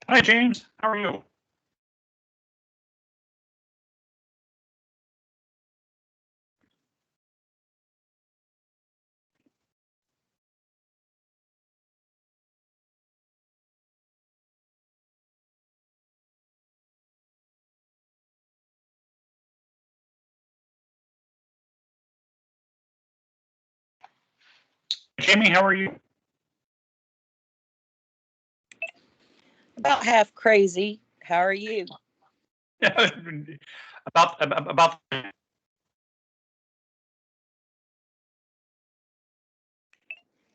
Hi, James. How are you? Jamie, how are you? About half crazy. How are you? about.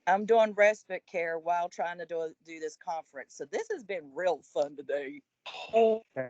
I'm doing respite care while trying to do this conference. So this has been real fun today. Oh, hey,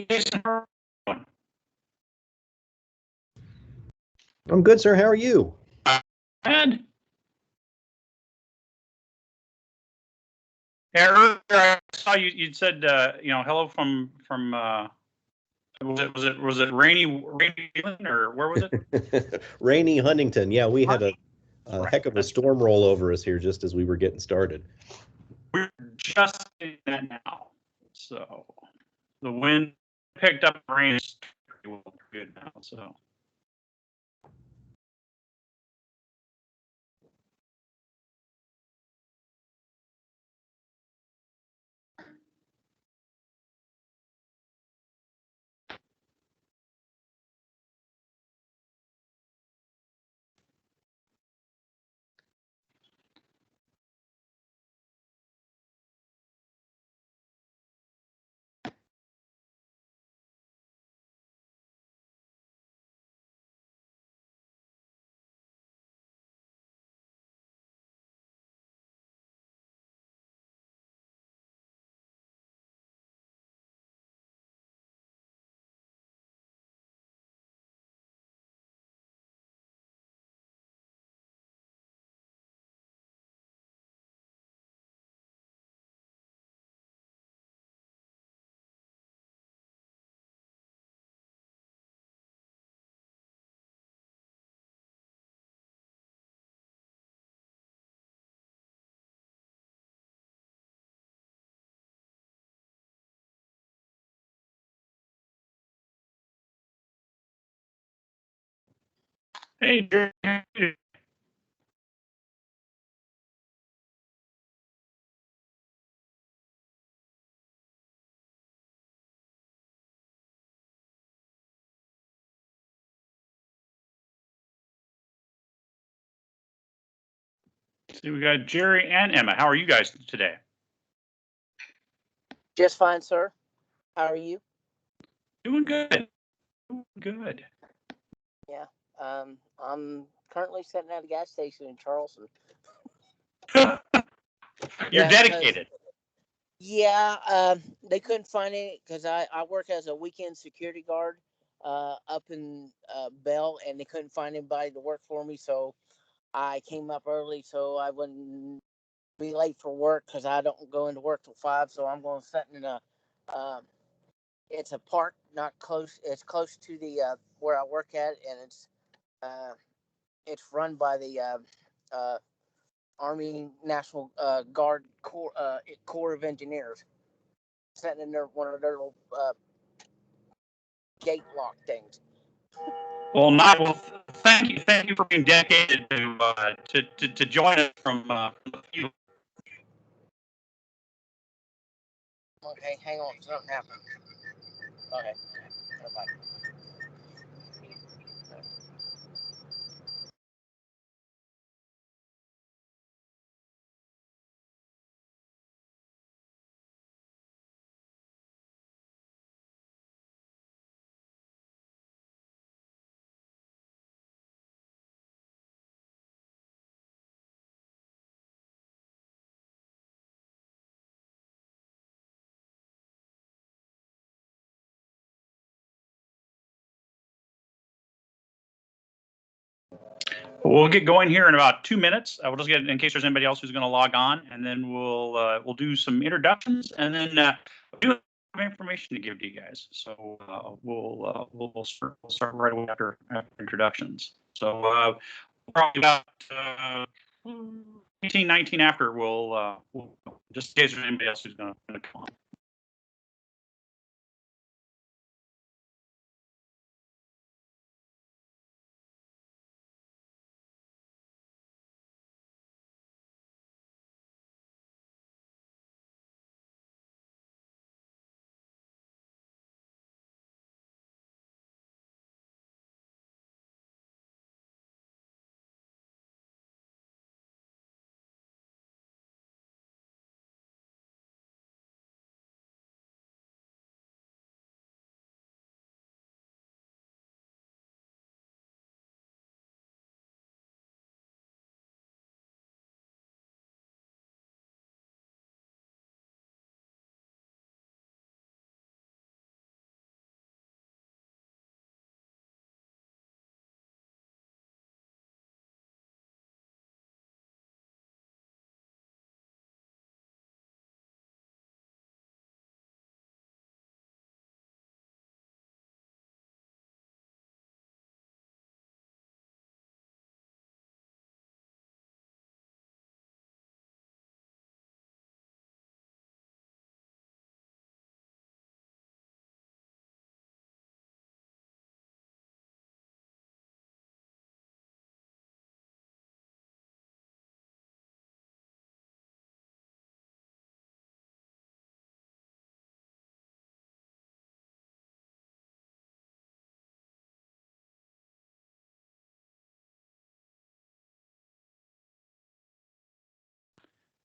Jason, how are you? I'm good, sir. How are you? Ed? Yeah, earlier I saw you. You said, hello from. Was it rainy or where was it? Rainy Huntington. Yeah, we had a Right. heck of a storm roll over us here just as we were getting started. We're just in that now. So the wind picked up, rain is pretty good now. So. Hey, Jerry. See, we got Jerry and Emma. How are you guys today? Just fine, sir. How are you? Doing good. Doing good. Yeah. I'm currently sitting at a gas station in Charleston. You're Yeah, dedicated. they couldn't find it because I work as a weekend security guard up in Bell, and they couldn't find anybody to work for me, so I came up early so I wouldn't be late for work because I don't go into work till 5. So I'm going to sit in a um, it's a park not close. It's close to the where I work at, and uh, it's run by the uh, Army National Guard Corps of Engineers. Sitting in their one of their little gate lock things. Well, Nigel, thank you for being dedicated to join us from the field. Okay, hang on, something happened. Okay, bye. We'll get going here in about 2 minutes. We'll just get in case there's anybody else who's going to log on, and then we'll do some introductions, and then do have information to give to you guys. So we'll start right away after introductions. So probably about 18, 19 after we'll just in case there's anybody else who's going to come on.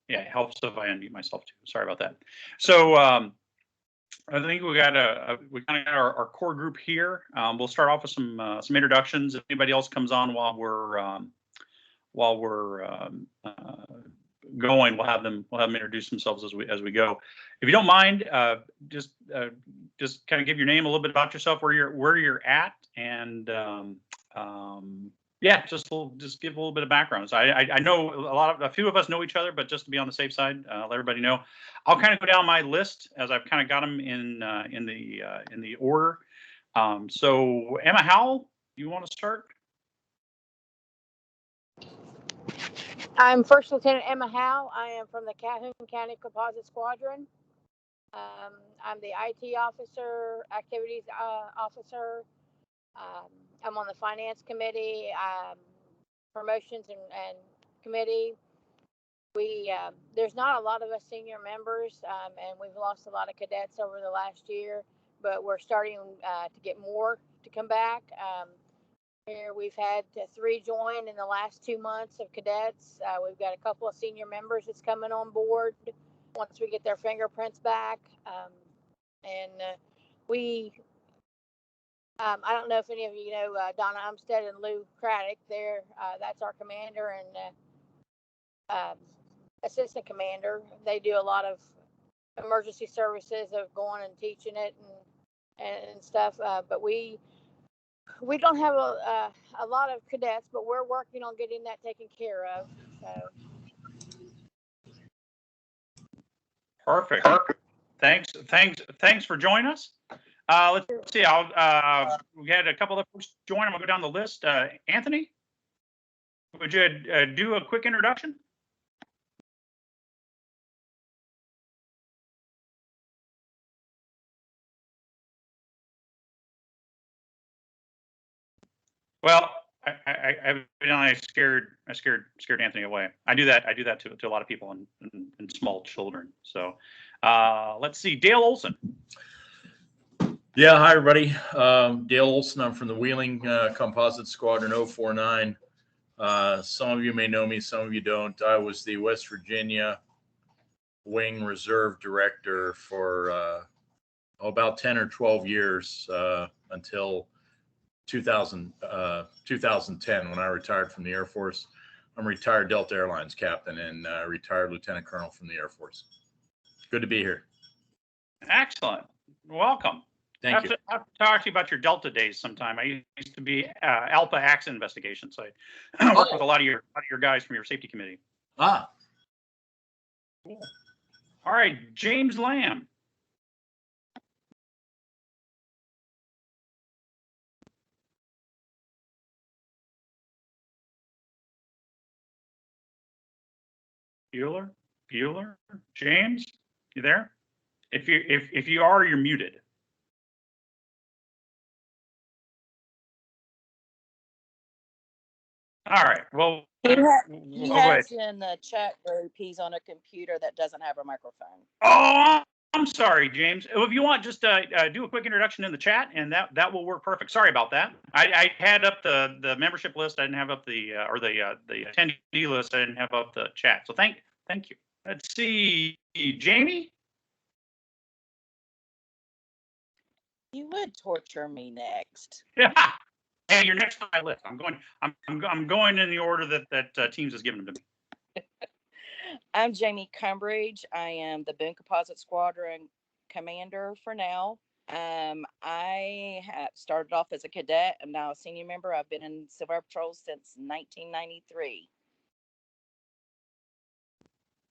Yeah, it helps if I unmute myself too. Sorry about that. So I think we kind of got our core group here. We'll start off with some introductions. If anybody else comes on while we're going, we'll have them introduce themselves as we go. If you don't mind, just kind of give your name, a little bit about yourself, where you're at, and yeah, just give a little bit of background. So I know a few of us know each other, but just to be on the safe side, let everybody know. I'll kind of go down my list as I've kind of got them in the order. So Emma Howell, you want to start? I'm First Lieutenant Emma Howe. I am from the Calhoun County Composite Squadron. I'm the IT officer, activities officer. I'm on the finance committee, promotions and committee. There's not a lot of us senior members, and we've lost a lot of cadets over the last year, but we're starting to get more to come back. Here we've had 3 join in the last 2 months of cadets. We've got a couple of senior members that's coming on board once we get their fingerprints back. I don't know if any of you know Donna Umstead and Lou Craddock. That's our commander and assistant commander. They do a lot of emergency services of going and teaching it and stuff. But we don't have a lot of cadets, but we're working on getting that taken care of. So Perfect. Thanks for joining us. Let's see. We had a couple of folks join. I'm gonna go down the list. Anthony, would you do a quick introduction? Well, I scared Anthony away. I do that to a lot of people and small children. So let's see, Dale Olson. Yeah, hi everybody. Dale Olson. I'm from the Wheeling Composite Squadron 049. Some of you may know me, some of you don't. I was the West Virginia Wing Reserve Director for about 10 or 12 years until 2010 when I retired from the Air Force. I'm a retired Delta Airlines captain and retired lieutenant colonel from the Air Force. Good to be here. Excellent. Welcome. Thank you. I have to talk to you about your Delta days sometime. I used to be Alpha Accident Investigation, so I worked with a lot of your guys from your safety committee. Ah, Cool. All right, James Lamb. Bueller, James, you there? If you are, you're muted. All right. Well, He go ahead. has in the chat group, he's on a computer that doesn't have a microphone. Oh, I'm sorry, James. If you want, just do a quick introduction in the chat, and that will work perfect. Sorry about that. I had up the membership list. I didn't have up the attendee list. I didn't have up the chat. So thank you. Let's see, Jamie. You would torture me next. Yeah. Hey, you're next on my list. I'm going in the order that Teams has given them to me. I'm Jamie Cumbridge. I am the Boone Composite Squadron commander for now. I have started off as a cadet. I'm now a senior member. I've been in Civil Air Patrol since 1993.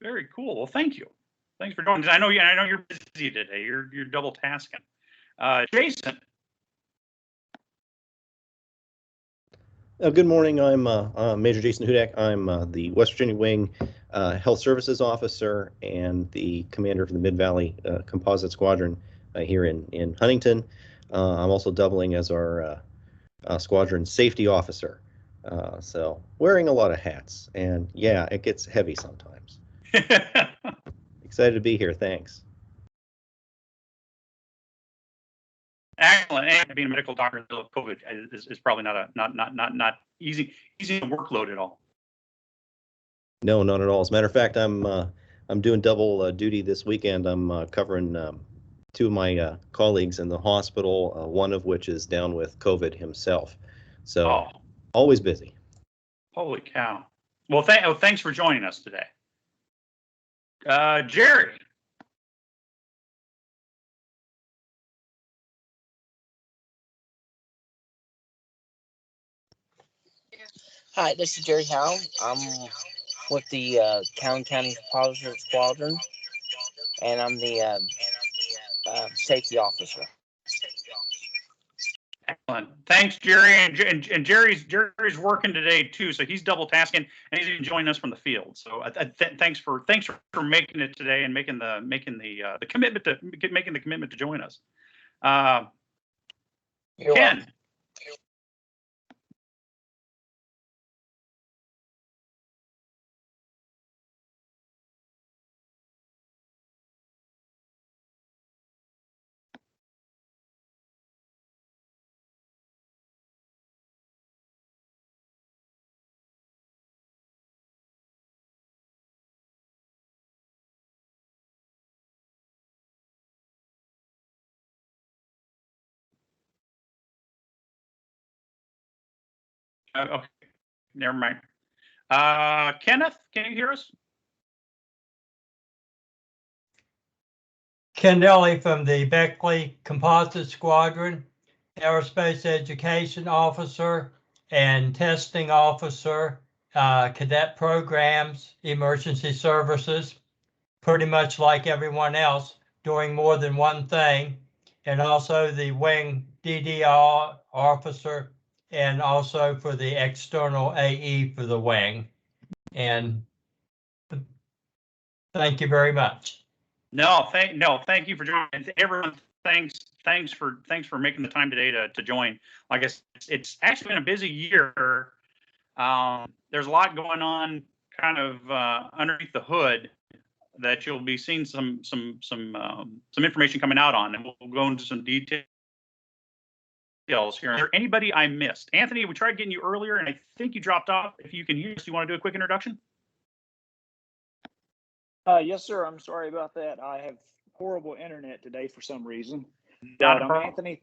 Very cool. Well, thank you. Thanks for joining. I know you're busy today. You're double tasking. Jason. Good morning. I'm Major Jason Hudak. I'm the West Virginia Wing Health Services Officer and the commander for the Mid-Valley Composite Squadron here in Huntington. I'm also doubling as our squadron safety officer. So wearing a lot of hats, and yeah, it gets heavy sometimes. Excited to be here. Thanks. Excellent. And being a medical doctor in the middle of COVID is probably not easy workload at all. No, not at all. As a matter of fact, I'm doing double duty this weekend. I'm covering two of my colleagues in the hospital, one of which is down with COVID himself. So always busy. Holy cow. Well, thanks for joining us today. Jerry. Hi, this is Jerry Howe. I'm with the County Composite Squadron, and I'm the safety officer. Excellent. Thanks, Jerry. And Jerry's working today too, so he's double tasking, and he's even joining us from the field. So thanks for making it today and making the commitment to join us. You're Ken. welcome. Okay, never mind. Kenneth, can you hear us? Ken Daly from the Beckley Composite Squadron, Aerospace Education Officer and Testing Officer, Cadet Programs, Emergency Services, pretty much like everyone else, doing more than one thing, and also the Wing DDR Officer, and also for the external AE for the Wing. And thank you very much. No, thank you for joining. Everyone, thanks thanks for making the time today to join. Like I said, it's actually been a busy year. There's a lot going on kind of underneath the hood that you'll be seeing some information coming out on, and we'll go into some details here. Is there anybody I missed? Anthony, we tried getting you earlier, and I think you dropped off. If you can hear us, you want to do a quick introduction? Yes, sir. I'm sorry about that. I have horrible internet today for some reason. Not But a problem.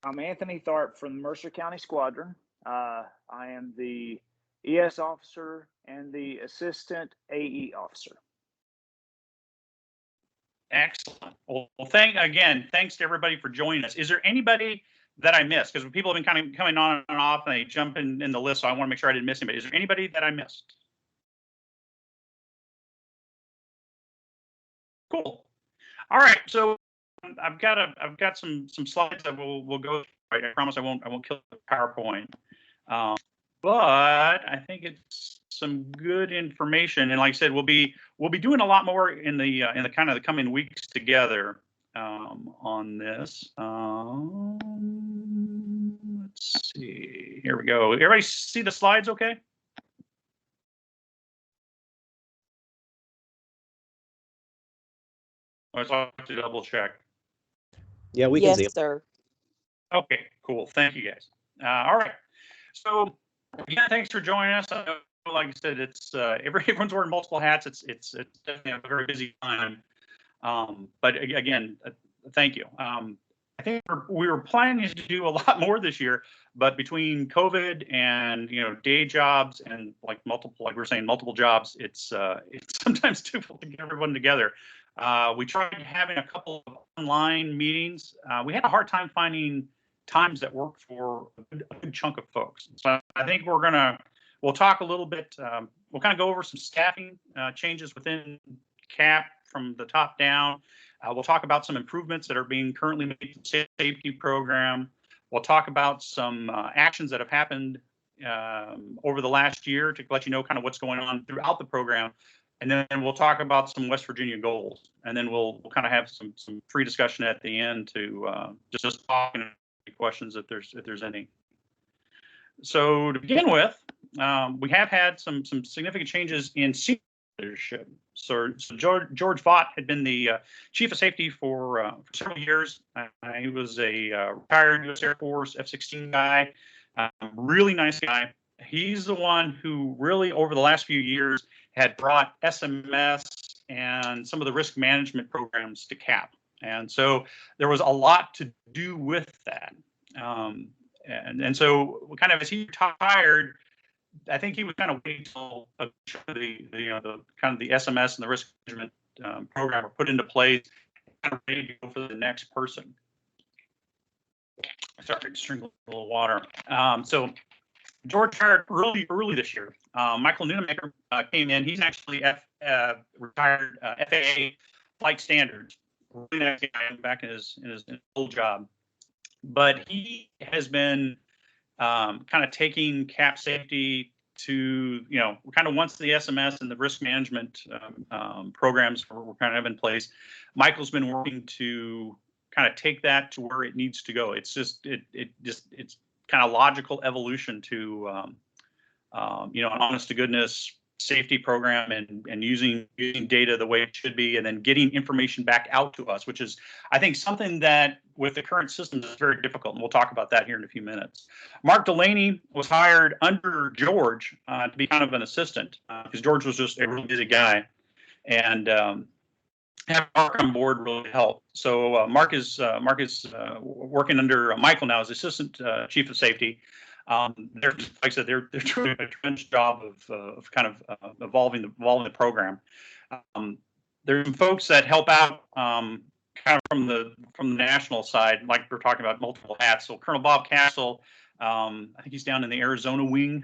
I'm Anthony Tharp from the Mercer County Squadron. I am the ES officer and the assistant AE officer. Excellent. Well, thanks to everybody for joining us. Is there anybody that I missed? Because people have been kind of coming on and off, and they jump in the list, so I want to make sure I didn't miss anybody. Is there anybody that I missed? Cool. All right, so I've got some slides that we'll go through. I promise I won't kill the PowerPoint. But I think it's some good information, and like I said, we'll be doing a lot more in the kind of the coming weeks together on this. Let's see. Here we go. Everybody see the slides? Okay. I just have to double check. Yeah, we can see Yes, it. sir. Okay, cool. Thank you, guys. All right. So again, thanks for joining us. I know, like I said, it's everyone's wearing multiple hats. It's definitely a very busy time. But again, thank you. I think we were planning to do a lot more this year, but between COVID and day jobs and like we're saying multiple jobs, it's sometimes difficult to get everyone together. We tried having a couple of online meetings. We had a hard time finding times that work for a good chunk of folks. So I think we'll talk a little bit. We'll kind of go over some staffing changes within CAP from the top down. We'll talk about some improvements that are being currently made to the safety program. We'll talk about some actions that have happened over the last year to let you know kind of what's going on throughout the program. And then we'll talk about some West Virginia goals. And then we'll kind of have some free discussion at the end to just talk and questions if there's any. So to begin with, we have had some significant changes in senior leadership. So George Vaught had been the chief of safety for several years. He was a retired U.S. Air Force F-16 guy, really nice guy. He's the one who really, over the last few years, had brought SMS and some of the risk management programs to CAP. And so there was a lot to do with that. And so kind of as he retired, I think he was kind of waiting until the kind of the SMS and the risk management program were put into place, kind of ready to go for the next person. I started to drink a little water. So George hired early this year. Michael Nunemaker came in. He's actually retired FAA flight standards. Really nice guy back in his old job. But he has been kind of taking CAP safety to, kind of once the SMS and the risk management programs were kind of in place, Michael's been working to kind of take that to where it needs to go. It's just, it's kind of logical evolution to, an honest to goodness safety program and using data the way it should be, and then getting information back out to us, which is, I think, something that with the current systems is very difficult. And we'll talk about that here in a few minutes. Mark Delaney was hired under George to be kind of an assistant because George was just a really busy guy, and having Mark on board really helped. So Mark is working under Michael now as assistant chief of safety. Like I said, they're doing a tremendous job of kind of evolving the program. There's some folks that help out kind of from the national side, like we're talking about multiple hats. So Colonel Bob Castle, I think he's down in the Arizona wing.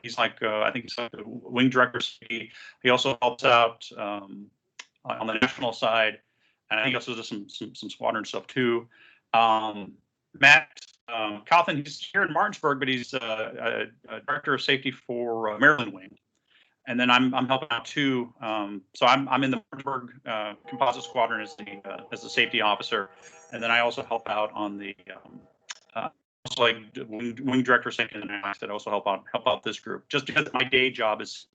He's like I think he's like the wing director. He also helps out on the national side, and I think he also does some squadron stuff too. Matt Cawthon, he's here in Martinsburg, but he's a director of safety for Maryland Wing. and then I'm helping out too. So I'm in the Pittsburgh Composite Squadron as the safety officer, and then I also help out on the also like wing director safety, and I said also help out this group just because my day job is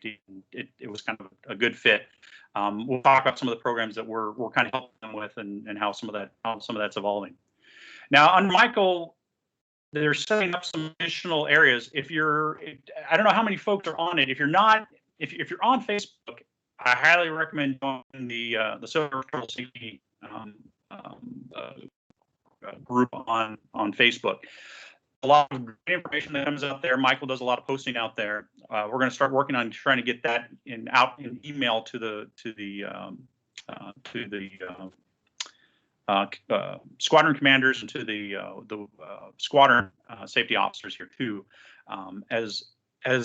it was kind of a good fit. We'll talk about some of the programs that we're kind of helping them with and how some of that's evolving. Now under Michael, they're setting up some additional areas. I don't know how many folks are on it. If you're not, if you're on Facebook, I highly recommend joining the Silver Turtle Safety group on Facebook. A lot of great information that comes out there. Michael does a lot of posting out there. We're going to start working on trying to get that out in email to the squadron commanders and to the squadron safety officers here too. As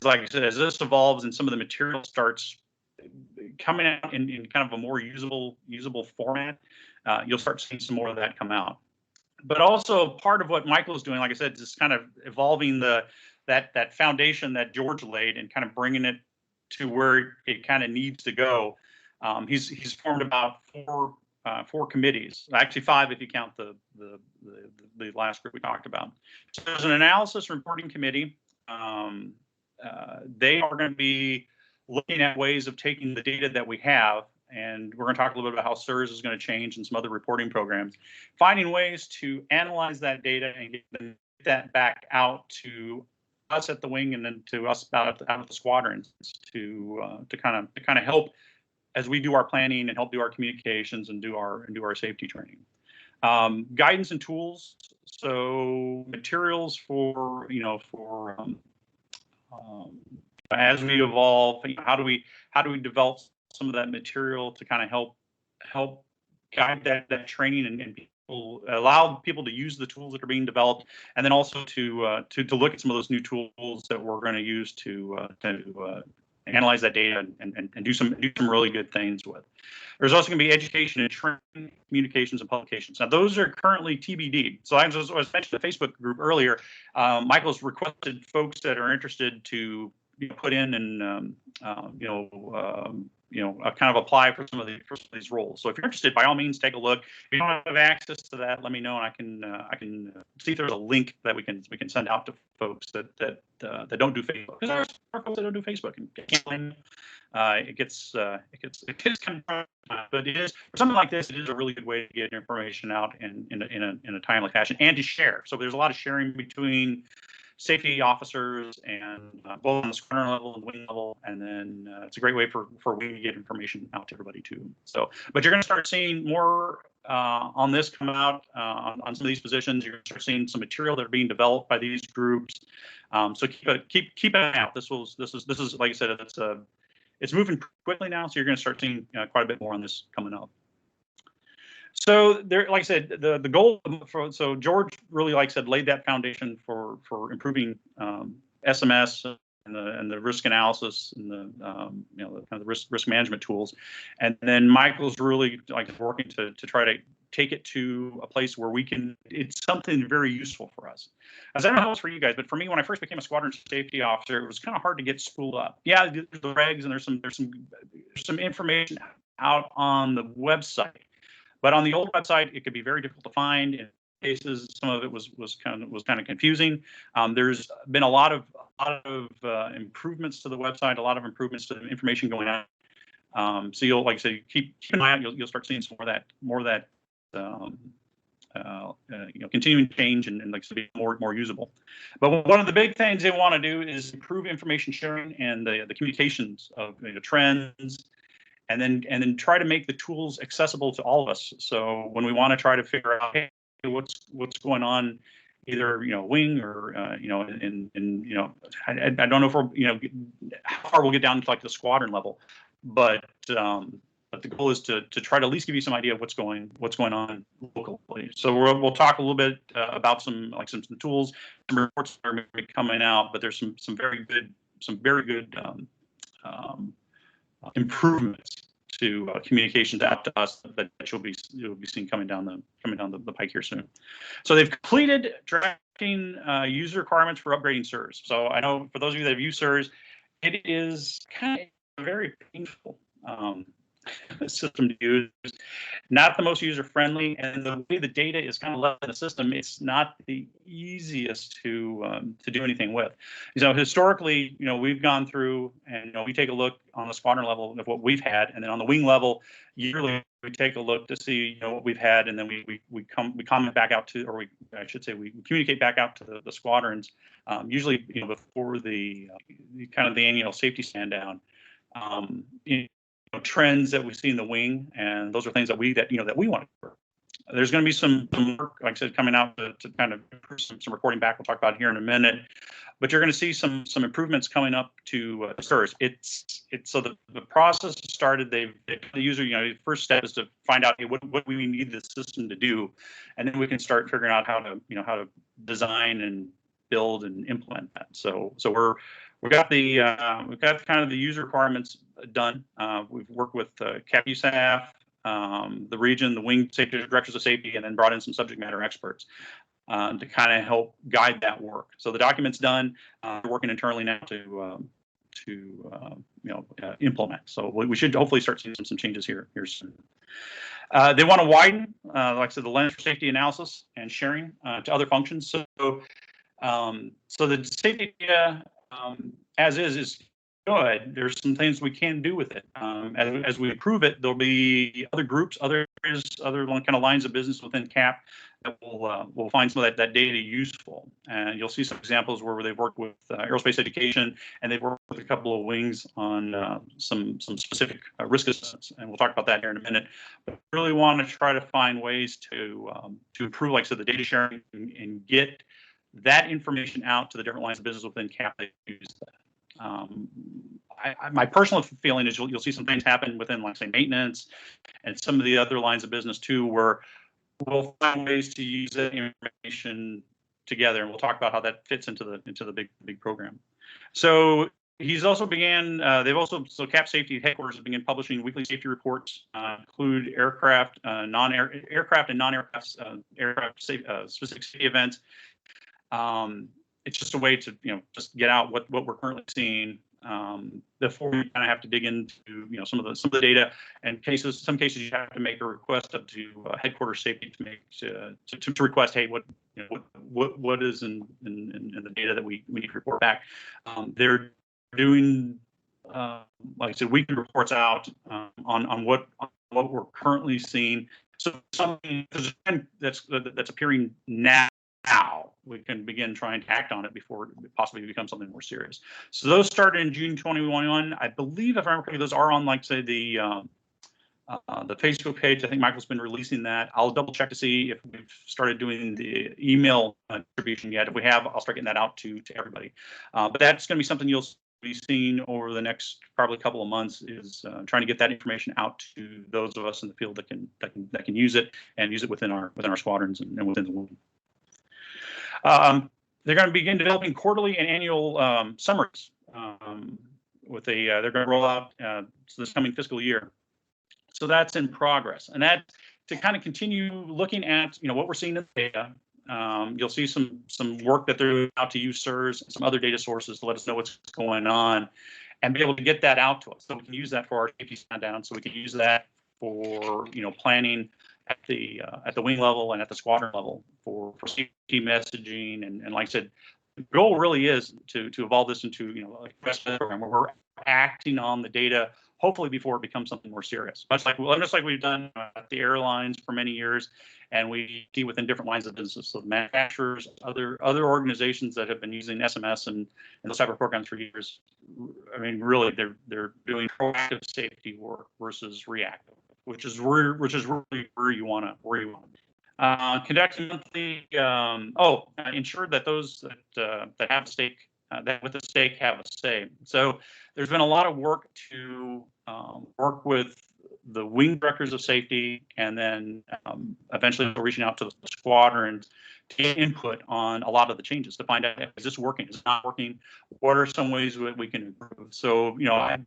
like I said, as this evolves and some of the material starts coming out in kind of a more usable format, you'll start seeing some more of that come out. But also part of what Michael is doing, like I said, is kind of evolving that foundation that George laid and kind of bringing it to where it kind of needs to go. He's formed about four committees, actually 5 if you count the last group we talked about. So there's an analysis reporting committee. They are going to be looking at ways of taking the data that we have, and we're going to talk a little bit about how SIRS is going to change and some other reporting programs, finding ways to analyze that data and get that back out to us at the wing and then to us out at the squadrons to kind of help as we do our planning and help do our communications and do our safety training. Guidance and tools, so materials for as we evolve, how do we develop some of that material to kind of help guide that training and allow people to use the tools that are being developed, and then also to look at some of those new tools that we're going to use to analyze that data and do some really good things with. There's also going to be education and training, communications, and publications. Now, those are currently TBD. So I was mentioned the Facebook group earlier. Michael's requested folks that are interested to put in and kind of apply for some of these roles. So if you're interested, by all means, take a look. If you don't have access to that, let me know, and I can see if there's a link that we can send out to folks that don't do Facebook. Because there are folks that don't do Facebook, and can't blame them. It gets kind of, but it is for something like this. It is a really good way to get information out in a timely fashion and to share. So there's a lot of sharing between safety officers and both on the squadron level and wing level, and then it's a great way for wing to get information out to everybody too. So, but you're going to start seeing more on this come out on some of these positions. You're going to start seeing some material that are being developed by these groups. So keep an eye out. This is like I said, it's moving quickly now. So you're going to start seeing quite a bit more on this coming up. So there, like I said, the goal so George really, like I said, laid that foundation for improving SMS and the risk analysis and the the kind of the risk management tools, and then Michael's really working to try to take it to a place where we can. It's something very useful for us. As I don't know how it's for you guys, but for me, when I first became a squadron safety officer, it was kind of hard to get spooled up. Yeah, there's the regs and there's some information out on the website. But on the old website, it could be very difficult to find. In cases, some of it was kind of confusing. There's been a lot of improvements to the website, a lot of improvements to the information going out. So you'll, like I said, keep an eye out. You'll start seeing some more of that continuing change and like I said, be more usable. But one of the big things they want to do is improve information sharing and the communications of trends. And then try to make the tools accessible to all of us. So when we want to try to figure out, hey, what's going on, either wing or I don't know if we're how far we'll get down to like the squadron level, but the goal is to try to at least give you some idea of what's going on locally. So we'll talk a little bit about some tools, some reports that are going to be coming out, but there's some very good improvements to communications out to us that you'll be seeing coming down the pike here soon. So they've completed drafting user requirements for upgrading SIRS. So I know for those of you that have used SIRS, it is kind of very painful system to use, not the most user friendly, and the way the data is kind of left in the system, it's not the easiest to do anything with. So historically, we've gone through and we take a look on the squadron level of what we've had, and then on the wing level, yearly we take a look to see what we've had, and then we comment back out to, or I should say we communicate back out to the squadrons, usually before the kind of the annual safety stand down. Trends that we see in the wing, and those are things that we want to cover. There's going to be some work, like I said, coming out to kind of some reporting back. We'll talk about here in a minute, but you're going to see some improvements coming up to SIRS. It's so the process started. The user, the first step is to find out, hey, what we need the system to do, and then we can start figuring out how to design and build and implement that. So we've got kind of the user requirements done. We've worked with CAP USAF, the region, the wing safety directors of safety, and then brought in some subject matter experts to kind of help guide that work. So the document's done. We're working internally now to implement. So we should hopefully start seeing some changes here soon. They want to widen, like I said, the lens for safety analysis and sharing to other functions. So the safety data as is good. There's some things we can do with it. As we improve it, there'll be other groups, other kind of lines of business within CAP that will find some of that data useful. And you'll see some examples where they've worked with aerospace education, and they've worked with a couple of wings on some specific risk assessments. And we'll talk about that here in a minute. But really want to try to find ways to improve, like I said, the data sharing and get that information out to the different lines of business within CAP that use that. My personal feeling is you'll see some things happen within, like, say, maintenance and some of the other lines of business too, where we'll find ways to use that information together, and we'll talk about how that fits into the big program. So he's also began. So CAP Safety headquarters have begun publishing weekly safety reports, include aircraft, aircraft and non-aircraft specific safety events. It's just a way to just get out what we're currently seeing before we kind of have to dig into some of the data. And some cases you have to make a request up to headquarters safety to request, hey, what is in the data that we need to report back. They're doing like I said, weekly reports out on what we're currently seeing. So something that's appearing now, we can begin trying to act on it before it possibly becomes something more serious. So those started in June 2021. I believe, if I remember correctly, those are on, like, say, the Facebook page. I think Michael's been releasing that. I'll double check to see if we've started doing the email distribution yet. If we have, I'll start getting that out to everybody. But that's going to be something you'll be seeing over the next probably couple of months, is trying to get that information out to those of us in the field that can use it and use it within our squadrons and within the wing. They're going to begin developing quarterly and annual summaries they're going to roll out this coming fiscal year. So that's in progress, and that to kind of continue looking at what we're seeing in the data. You'll see some work that they're doing out to use SIRS and some other data sources to let us know what's going on, and be able to get that out to us so we can use that for our safety stand down. So we can use that for planning at the wing level and at the squadron level for safety messaging, and like I said, the goal really is to evolve this into a program where we're acting on the data, hopefully before it becomes something more serious. Just like we've done at the airlines for many years, and we see within different lines of business. So manufacturers, other organizations that have been using SMS and those type of programs for years. I mean, really, they're doing proactive safety work versus reactive, which is really where you want to be. Conducting monthly. Ensure that those that have a stake, that with a stake, have a say. So there's been a lot of work to work with the wing directors of safety, and then eventually reaching out to the squadrons to get input on a lot of the changes to find out, is this working, is it not working, what are some ways that we can improve. So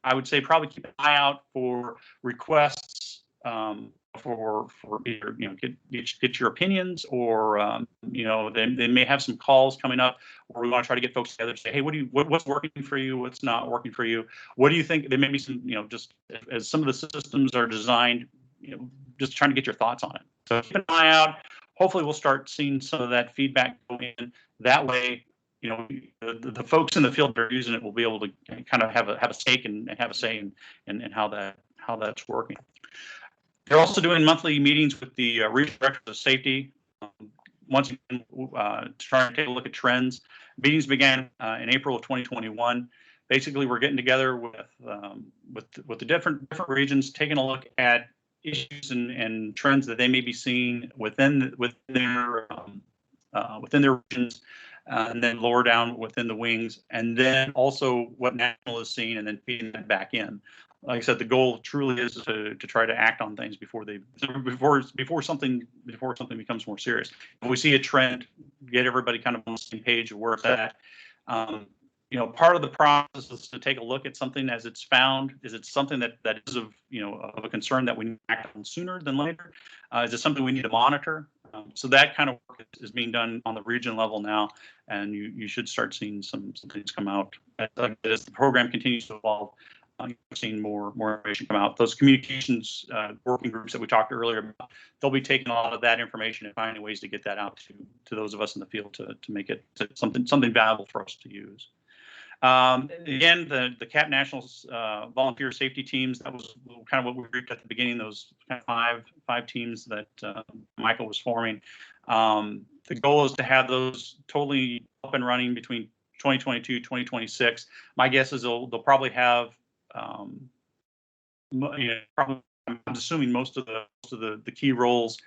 I would say probably keep an eye out for requests for either, get your opinions, or they may have some calls coming up where we want to try to get folks together to say, hey, what's working for you, what's not working for you, what do you think? There may be some, just as some of the systems are designed, just trying to get your thoughts on it. So keep an eye out. Hopefully we'll start seeing some of that feedback go in. That way, the folks in the field that are using it will be able to kind of have a stake and have a say in how that's working. They're also doing monthly meetings with the regional directors of safety. Once again, to try and take a look at trends. Meetings began in April of 2021. Basically, we're getting together with the different regions, taking a look at issues and trends that they may be seeing within their regions, and then lower down within the wings, and then also what national is seeing, and then feeding that back in. Like I said, the goal truly is to try to act on things before something becomes more serious. If we see a trend, get everybody kind of on the same page of where it's at. Part of the process is to take a look at something as it's found. Is it something that is of a concern that we need to act on sooner than later? Is it something we need to monitor? So that kind of work is being done on the region level now, and you should start seeing some things come out as the program continues to evolve. You're seeing more information come out. Those communications working groups that we talked earlier about, they'll be taking a lot of that information and finding ways to get that out to those of us in the field to make it something valuable for us to use. Again, the CAP Nationals volunteer safety teams, that was kind of what we grouped at the beginning, those kind of five teams that Michael was forming. The goal is to have those totally up and running between 2022, 2026. My guess is they'll probably have, probably, I'm assuming most of the key roles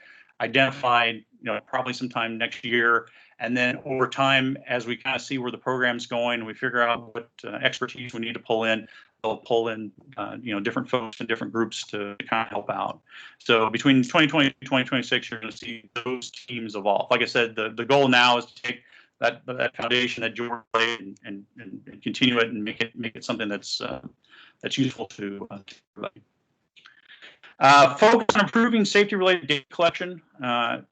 identified, probably sometime next year. And then over time, as we kind of see where the program's going, we figure out what expertise we need to pull in. They'll pull in, different folks and different groups to kind of help out. So between 2020 and 2026, you're going to see those teams evolve. Like I said, the goal now is to take that foundation that George laid and continue it and make it something that's useful to everybody. Focus on improving safety-related data collection.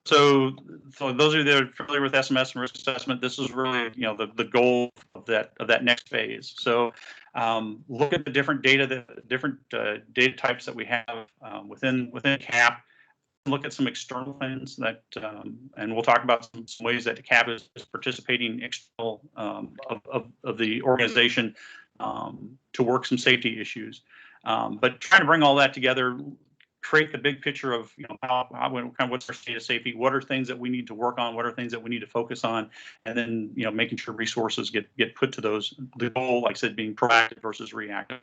So those of you that are familiar with SMS and risk assessment, this is really the goal of that next phase. So look at the different data data types that we have within CAP. Look at some external things that, and we'll talk about some ways that CAP is participating external of the organization to work some safety issues. But trying to bring all that together, create the big picture of how kind of what's our state of safety, what are things that we need to work on, what are things that we need to focus on, and then making sure resources get put to those. The goal, like I said, being proactive versus reactive.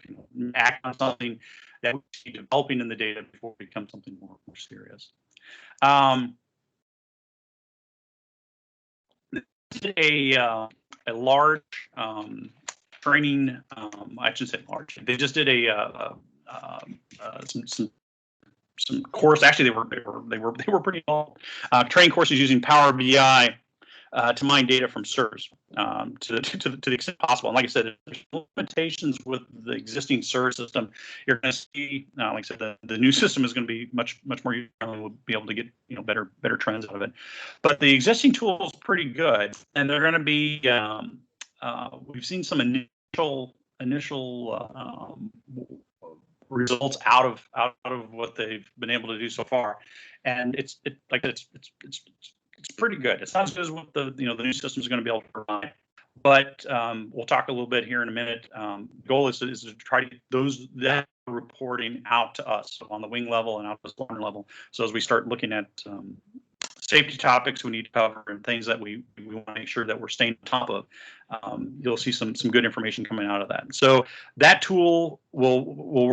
Act on something that we see developing in the data before it becomes something more serious. A large training. I shouldn't say large. They just did some course. Actually, they were pretty long. Training courses using Power BI to mine data from SIRS to the extent possible. And like I said, there's limitations with the existing SIRS system. You're going to see, like I said, the new system is going to be much more useful. We'll be able to get better trends out of it. But the existing tool is pretty good, and they're going to be. We've seen some initial results out of what they've been able to do so far, and it's pretty good. It's not as good as what the new system is going to be able to provide, but we'll talk a little bit here in a minute. Goal is to try to get that reporting out to us on the wing level and out to the squadron level. So as we start looking at safety topics we need to cover and things that we want to make sure that we're staying on top of, you'll see some good information coming out of that. So that tool will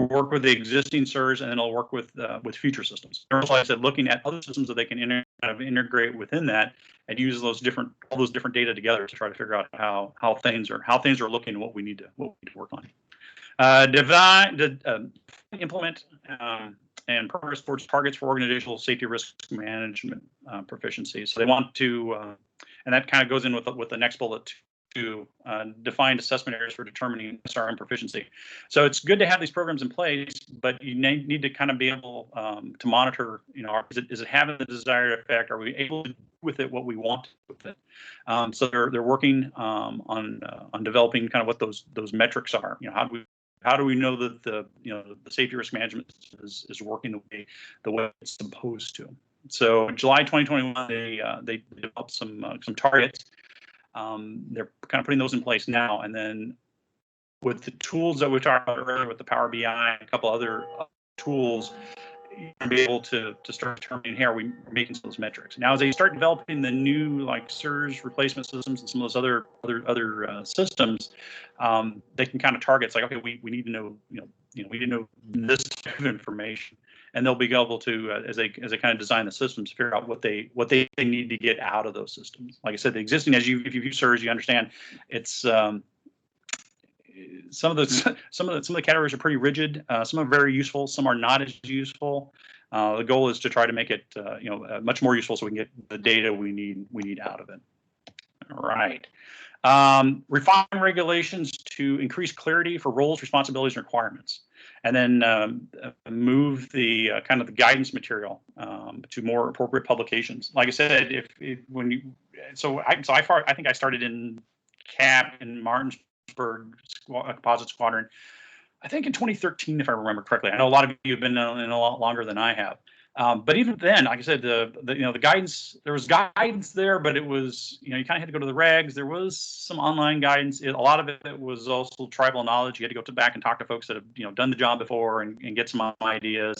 work with the existing SIRS, and then it'll work with future systems. And also, like I said, looking at other systems that they can kind of integrate within that and use all those different data together to try to figure out how things are looking and what we need to work on. Implement and progress towards targets for organizational safety risk management proficiency. So they want to, and that kind of goes in with the next bullet, to defined assessment areas for determining SRM proficiency. So it's good to have these programs in place, but you need to kind of be able to monitor, is it having the desired effect? Are we able to do with it what we want with it? So they're working on developing kind of what those metrics are. How do we know that the safety risk management is working the way it's supposed to? So in July 2021, they developed some targets. They're kind of putting those in place now, and then with the tools that we talked about earlier, with the Power BI and a couple other tools, you'll be able to start determining, hey, are we making those metrics? Now, as they start developing the new like surge replacement systems and some of those other systems, they can kind of target. It's like, okay, we need to know, we need to know this type of information, and they'll be able to, as they kind of design the systems, figure out what they need to get out of those systems. Like I said, the existing, if you use surge, you understand it's. Some of the categories are pretty rigid. Some are very useful. Some are not as useful. The goal is to try to make it much more useful so we can get the data we need out of it. All right. Refine regulations to increase clarity for roles, responsibilities, and requirements, and then move the kind of the guidance material to more appropriate publications. Like I said, I think I started in CAP in Martinsburg Composite Squadron, I think in 2013, if I remember correctly. I know a lot of you have been in a lot longer than I have. But even then, like I said, the guidance, there was guidance there, but it was, you kind of had to go to the regs. There was some online guidance. A lot of it was also tribal knowledge. You had to go back and talk to folks that have done the job before and get some ideas.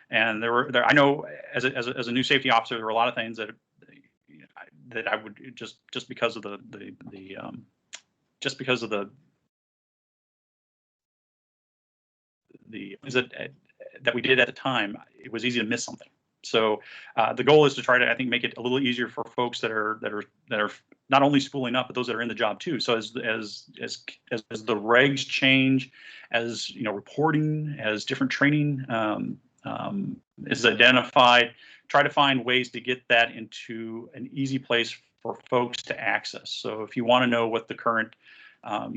And I know as a new safety officer, there were a lot of things that I would just because of that we did at the time, it was easy to miss something. So the goal is to try to, I think, make it a little easier for folks that are not only spooling up, but those that are in the job too. So as the regs change, as reporting, as different training is identified, try to find ways to get that into an easy place for folks to access. So if you want to know what the current like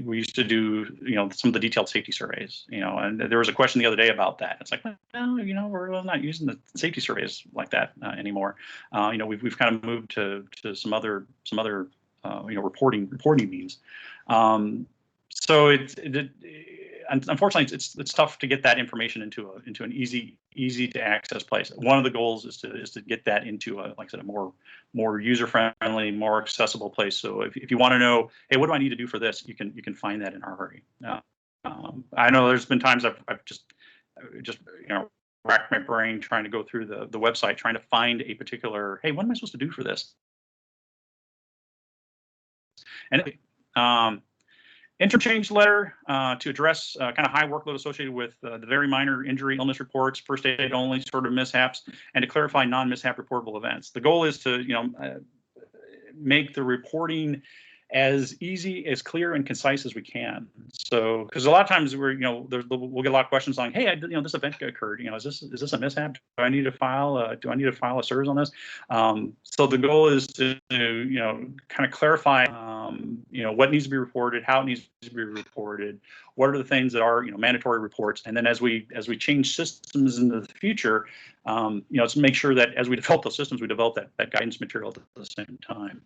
we used to do, some of the detailed safety surveys, and there was a question the other day about that. It's like, well, we're not using the safety surveys like that anymore. We've kind of moved to some other reporting means. So unfortunately, it's tough to get that information into an easy to access place. One of the goals is to get that into like I said, a more user friendly, more accessible place. So if you want to know, hey, what do I need to do for this? You can find that in a hurry. I know there's been times I've just racked my brain trying to go through the website, trying to find a particular, hey, what am I supposed to do for this? And interchange letter to address kind of high workload associated with the very minor injury, illness reports, first aid only sort of mishaps, and to clarify non-mishap reportable events. The goal is to make the reporting as easy, as clear, and concise as we can. So, because a lot of times we'll get a lot of questions on, hey, this event occurred. Is this a mishap? Do I need to file a SIRS on this? So the goal is to kind of clarify what needs to be reported, how it needs to be reported, what are the things that are mandatory reports, and then as we change systems in the future, to make sure that as we develop those systems, we develop that guidance material at the same time.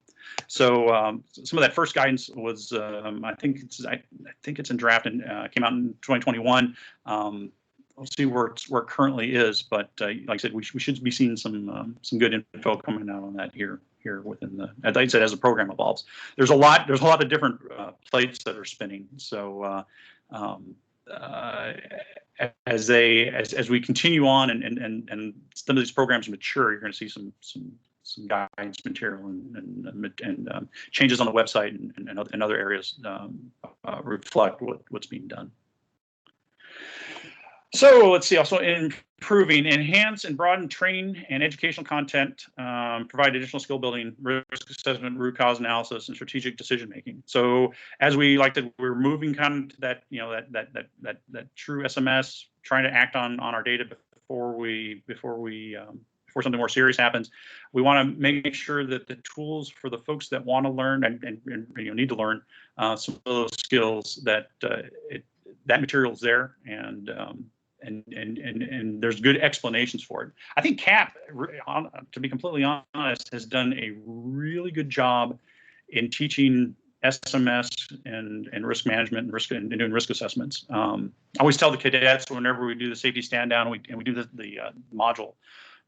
So some of that first guidance was, I think it's in draft and came out in 2021. We'll see where it currently is, but like I said, we should be seeing some good info coming out on that here within the, as I said, as the program evolves. There's a lot of different plates that are spinning. So as we continue on and some of these programs mature, you're going to see some guidance material and changes on the website and other areas reflect what's being done. So let's see, also improving, enhance and broaden training and educational content, provide additional skill building, risk assessment, root cause analysis, and strategic decision making. So as we're moving kind of to that, that true SMS, trying to act on our data before we before something more serious happens. We want to make sure that the tools for the folks that want to learn and need to learn some of those skills, that that material is there, and there's good explanations for it. I think CAP, to be completely honest, has done a really good job in teaching SMS and risk management and doing risk assessments. I always tell the cadets whenever we do the safety stand down and we do the module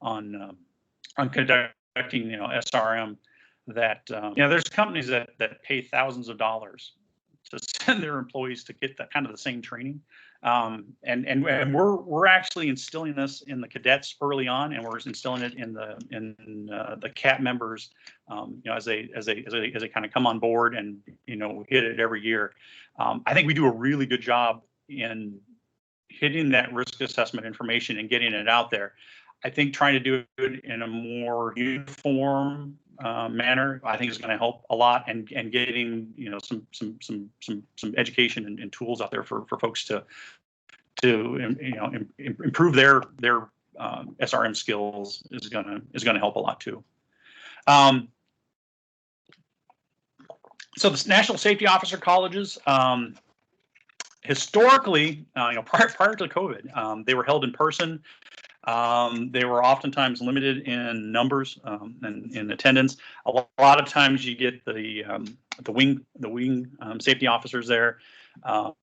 on conducting SRM, that there's companies that pay thousands of dollars to send their employees to get that kind of the same training. And we're actually instilling this in the cadets early on, and we're instilling it in the CAP members, as they kind of come on board and hit it every year. I think we do a really good job in hitting that risk assessment information and getting it out there. I think trying to do it in a more uniform manner, I think, is going to help a lot, and getting some education and tools out there for folks to improve their SRM skills is going to help a lot too. So the National Safety Officer Colleges, historically, prior to COVID, they were held in person. They were oftentimes limited in numbers and in attendance. A lot of times you get the wing safety officers there, or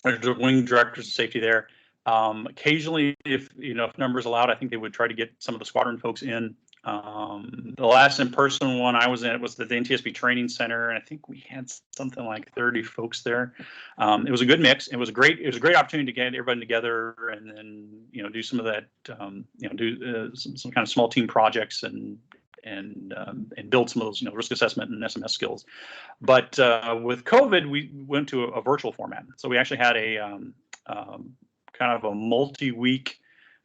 the wing directors of safety there. Occasionally, if numbers allowed, I think they would try to get some of the squadron folks in. The last in-person one I was in, it was the NTSB Training Center, and I think we had something like 30 folks there. It was a good mix. It was a great opportunity to get everybody together, and then do some of that, do some kind of small team projects and build some of those risk assessment and SMS skills. But with COVID, we went to a virtual format. So we actually had a kind of a multi-week.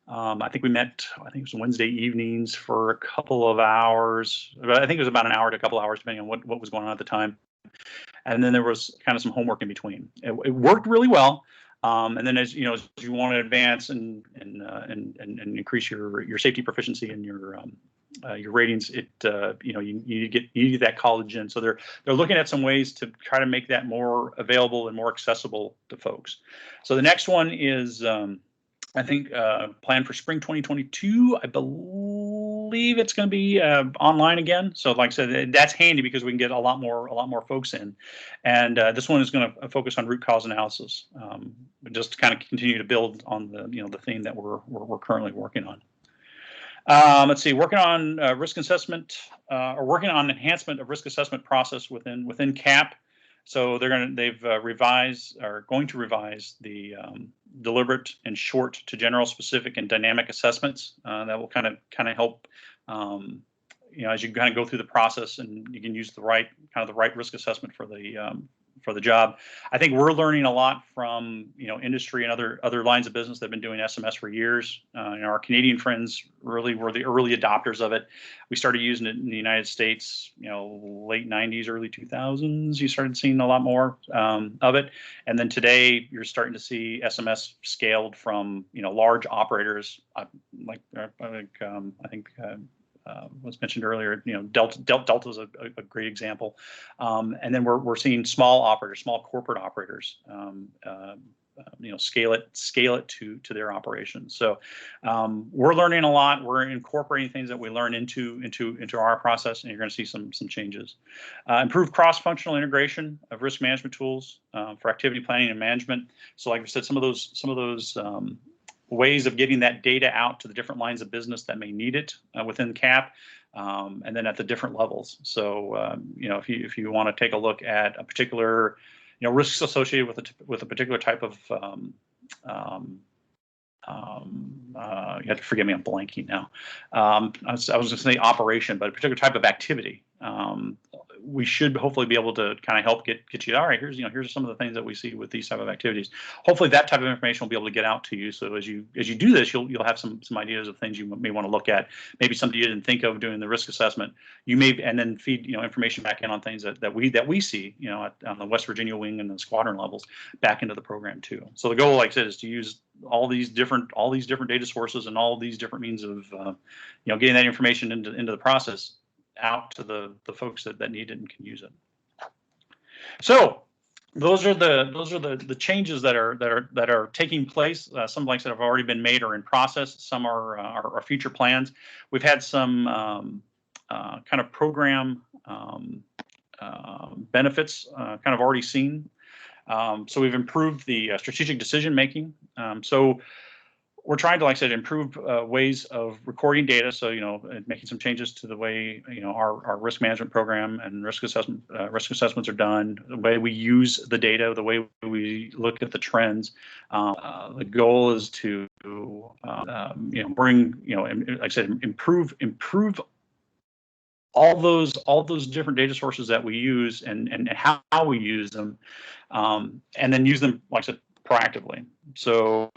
I think we met, I think it was Wednesday evenings for a couple of hours. I think it was about an hour to a couple of hours, depending on what was going on at the time. And then there was kind of some homework in between. It worked really well. And then as you want to advance and increase your safety proficiency and your ratings, you get that college in. So they're looking at some ways to try to make that more available and more accessible to folks. So the next one is, I think, planned for spring 2022. I believe it's going to be online again. So like I said, that's handy because we can get a lot more folks in. And this one is going to focus on root cause analysis, just to kind of continue to build on the theme that we're currently working on. Let's see, working on risk assessment, or working on enhancement of risk assessment process within CAP. So they've revised, or going to revise, the deliberate and short to general, specific, and dynamic assessments. That will kind of help, as you kind of go through the process, and you can use the right risk assessment for the job. I think we're learning a lot from industry and other lines of business that have been doing SMS for years. Our Canadian friends really were the early adopters of it. We started using it in the United States, late 90s, early 2000s. You started seeing a lot more of it, and then today you're starting to see SMS scaled from large operators like I think. Was mentioned earlier, Delta is a great example, and then we're seeing small operators, small corporate operators, scale it to their operations. So we're learning a lot. We're incorporating things that we learn into our process, and you're going to see some changes. Improved cross-functional integration of risk management tools for activity planning and management. So like I said, some of those ways of getting that data out to the different lines of business that may need it within CAP, and then at the different levels. So if you want to take a look at a particular risks associated with a particular type of you have to forgive me, I'm blanking now. I was going to say operation, but a particular type of activity. We should hopefully be able to kind of help get you, all right, here's some of the things that we see with these type of activities. Hopefully that type of information will be able to get out to you. So as you do this, you'll have some ideas of things you may want to look at. Maybe something you didn't think of doing the risk assessment. You may, and then feed information back in on things that we see on the West Virginia wing and the squadron levels back into the program too. So the goal, like I said, is to use all these different data sources and all these different means of getting that information into the process out to the folks that need it and can use it. So those are the changes that are taking place. Some, like I said, have already been made or in process. Some are future plans. We've had some kind of program benefits kind of already seen. So we've improved the strategic decision making. So we're trying to, like I said, improve ways of recording data. So, making some changes to the way, our risk management program and risk assessments are done, the way we use the data, the way we look at the trends. The goal is to, bring, like I said, improve all those different data sources that we use and how we use them, and then use them, like I said, proactively. So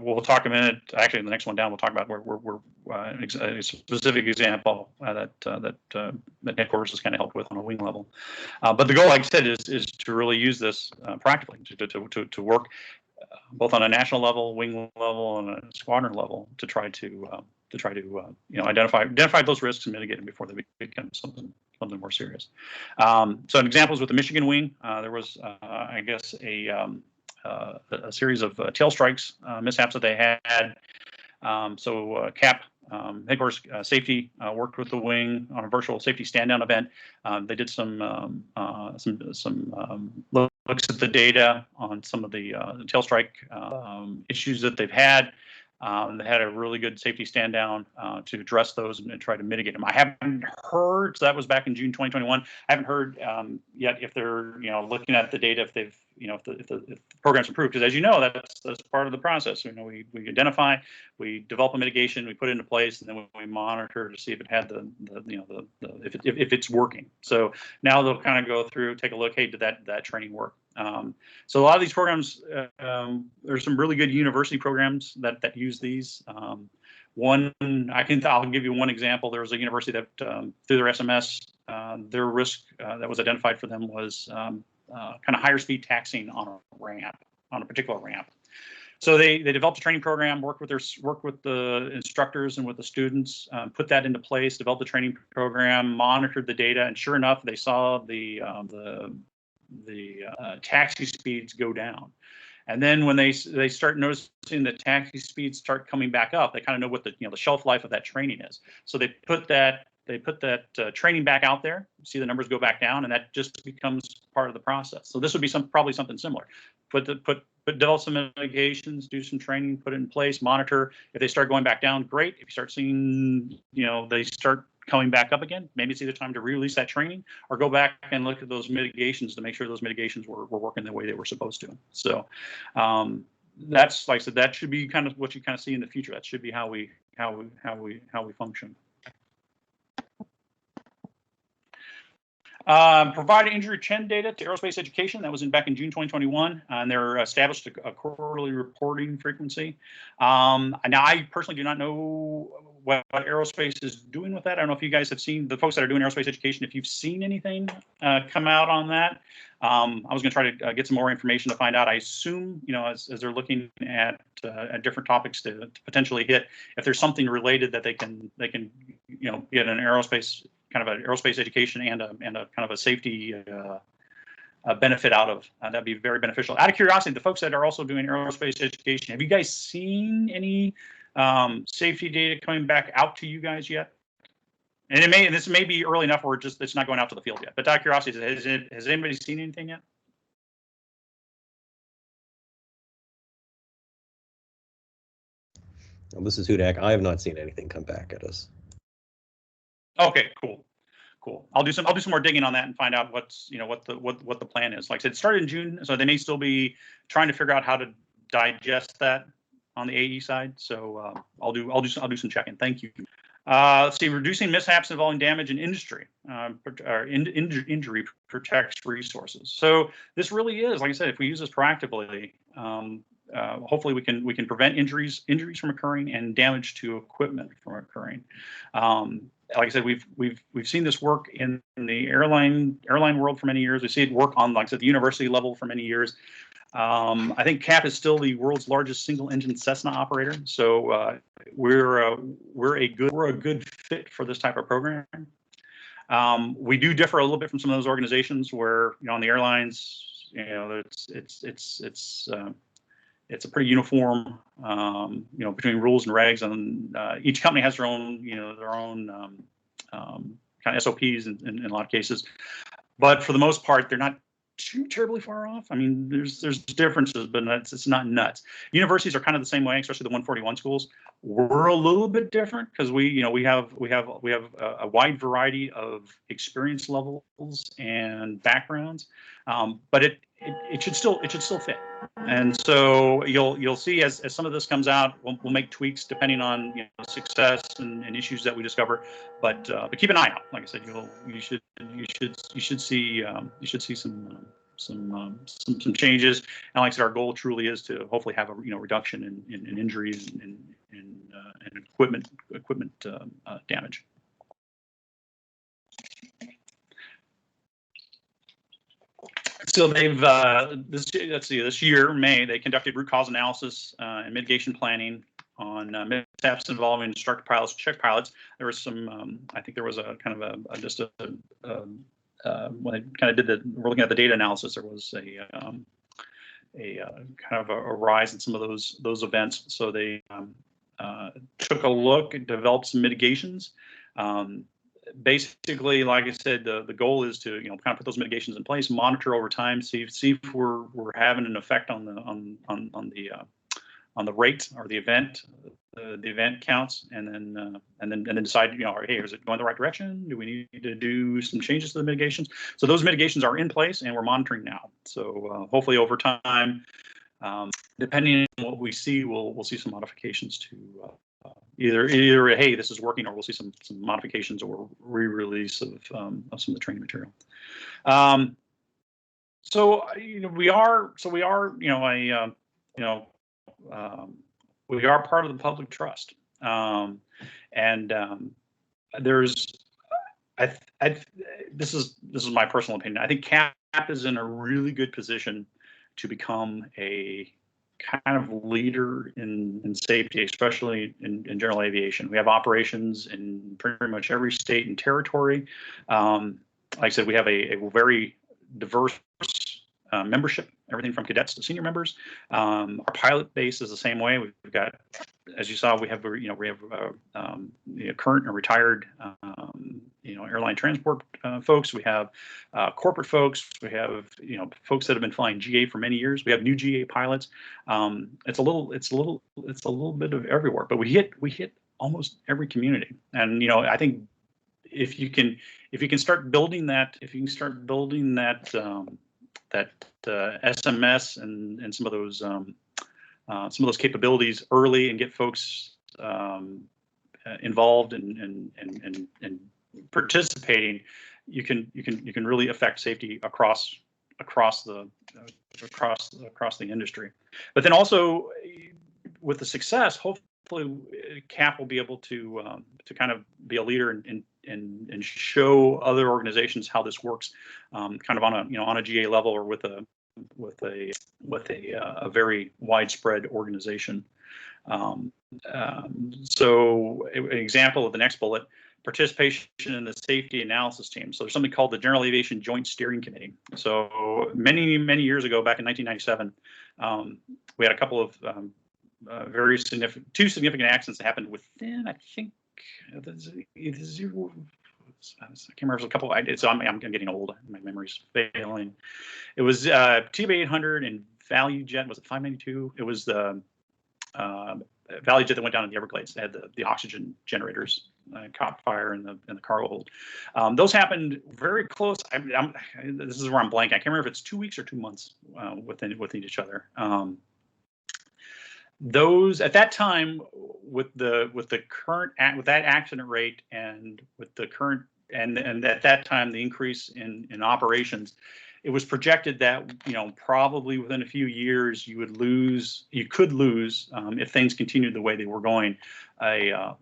we'll talk a minute. Actually, the next one down, we'll talk about where a specific example that headquarters has kind of helped with on a wing level. But the goal, like I said, is to really use this practically to work both on a national level, wing level, and a squadron level to try to identify those risks and mitigate them before they become something more serious. So an example is with the Michigan wing. There was, I guess, a series of tail strikes mishaps that they had. So CAP headquarters safety worked with the wing on a virtual safety stand down event. They did some looks at the data on some of the tail strike issues that they've had. They had a really good safety stand down to address those and try to mitigate them. I haven't heard, so that was back in June 2021. I haven't heard yet if they're looking at the data, if they've if the program's improved, because as you know, that's part of the process. We identify, we develop a mitigation, we put it into place, and then we monitor to see if it had if it's working. So now they'll kind of go through, take a look. Hey, did that training work? So a lot of these programs, there's some really good university programs that use these. I'll give you one example. There was a university that through their SMS, their risk that was identified for them was kind of higher speed taxiing on a particular ramp. So they developed a training program, worked with the instructors and with the students, put that into place, developed the training program, monitored the data, and sure enough, they saw the taxi speeds go down. And then when they start noticing the taxi speeds start coming back up, they kind of know what the shelf life of that training is. So they put that training back out there, see the numbers go back down, and that just becomes part of the process. So this would be probably something similar. Develop some mitigations, do some training, put it in place, monitor. If they start going back down, great. If you start seeing, they start coming back up again, maybe it's either time to release that training or go back and look at those mitigations to make sure those mitigations were working the way they were supposed to. So that's, like I said, that should be kind of what you kind of see in the future. That should be how we function. Provided injury trend data to aerospace education. That was back in June 2021, and they're established a quarterly reporting frequency. Now, I personally do not know what aerospace is doing with that. I don't know if you guys have seen, the folks that are doing aerospace education, if you've seen anything come out on that. I was going to try to get some more information to find out. I assume, as they're looking at different topics to potentially hit, if there's something related that they can get an aerospace kind of an aerospace education and a kind of a safety benefit out of. That'd be very beneficial. Out of curiosity, the folks that are also doing aerospace education, have you guys seen any safety data coming back out to you guys yet? And this may be early enough where it's not going out to the field yet. But out of curiosity, has anybody seen anything yet? Well, this is Hudak. I have not seen anything come back at us. Okay, cool. I'll do some more digging on that and find out what the plan is. Like I said, it started in June, so they may still be trying to figure out how to digest that on the AE side. So I'll do some checking. Thank you. Let's see, reducing mishaps involving damage in industry or injury protects resources. So this really is, like I said, if we use this proactively, hopefully we can prevent injuries from occurring and damage to equipment from occurring. Like I said, we've seen this work in the airline world for many years. We see it work on, like I said, the university level for many years. I think CAP is still the world's largest single-engine Cessna operator, so we're a good fit for this type of program. We do differ a little bit from some of those organizations where, on the airlines, it's a pretty uniform, between rules and regs, and each company has their own, kind of SOPs in a lot of cases. But for the most part, they're not too terribly far off. I mean, there's differences, but it's not nuts. Universities are kind of the same way, especially the 141 schools. We're a little bit different because we have a wide variety of experience levels and backgrounds, but it should still fit. And so you'll see as some of this comes out, we'll make tweaks depending on success and issues that we discover. But keep an eye out. Like I said, you should see some changes. And like I said, our goal truly is to hopefully have a reduction in injuries and equipment damage. So they've this year, May, they conducted root cause analysis and mitigation planning on mishaps involving instructor pilots, check pilots. There was some, I think there was a kind of when they kind of we're looking at the data analysis, there was a kind of a rise in some of those events. So they took a look and developed some mitigations. Basically, like I said, the goal is to kind of put those mitigations in place, monitor over time, see if we're having an effect on the rate or the event counts, and then decide, hey, is it going the right direction? Do we need to do some changes to the mitigations? So those mitigations are in place and we're monitoring now. So hopefully over time, depending on what we see, we'll see some modifications to either hey, this is working, or we'll see some modifications or re-release of some of the training material. So we are we are part of the public trust, and there's this is my personal opinion. I think CAP is in a really good position to become a kind of leader in safety, especially in general aviation. We have operations in pretty much every state and territory. Like I said, we have a very diverse membership, everything from cadets to senior members. Our pilot base is the same way. We've got, as you saw, we have current and retired airline transport folks. We have corporate folks. We have folks that have been flying GA for many years. We have new GA pilots. It's a little bit of everywhere, but we hit almost every community. And I think if you can start building that, SMS and some of those capabilities early and get folks involved and participating, you can really affect safety across the industry. But then also with the success, hopefully CAP will be able to kind of be a leader and show other organizations how this works, kind of on a GA level or with a very widespread organization. So an example of the next bullet: participation in the safety analysis team. So there's something called the General Aviation Joint Steering Committee. So many years ago, back in 1997, we had a couple of two significant accidents that happened within, I think, I can't remember, a couple. So I'm getting old. My memory's failing. It was TB800 and Value Jet. Was it 592? It was the Value Jet that went down in the Everglades. They had the oxygen generators caught fire in the cargo hold. Those happened very close. This is where I'm blank. I can't remember if it's 2 weeks or 2 months within each other. Those at that time, with that accident rate and with the current and at that time the increase in operations, it was projected that probably within a few years you could lose if things continued the way they were going, a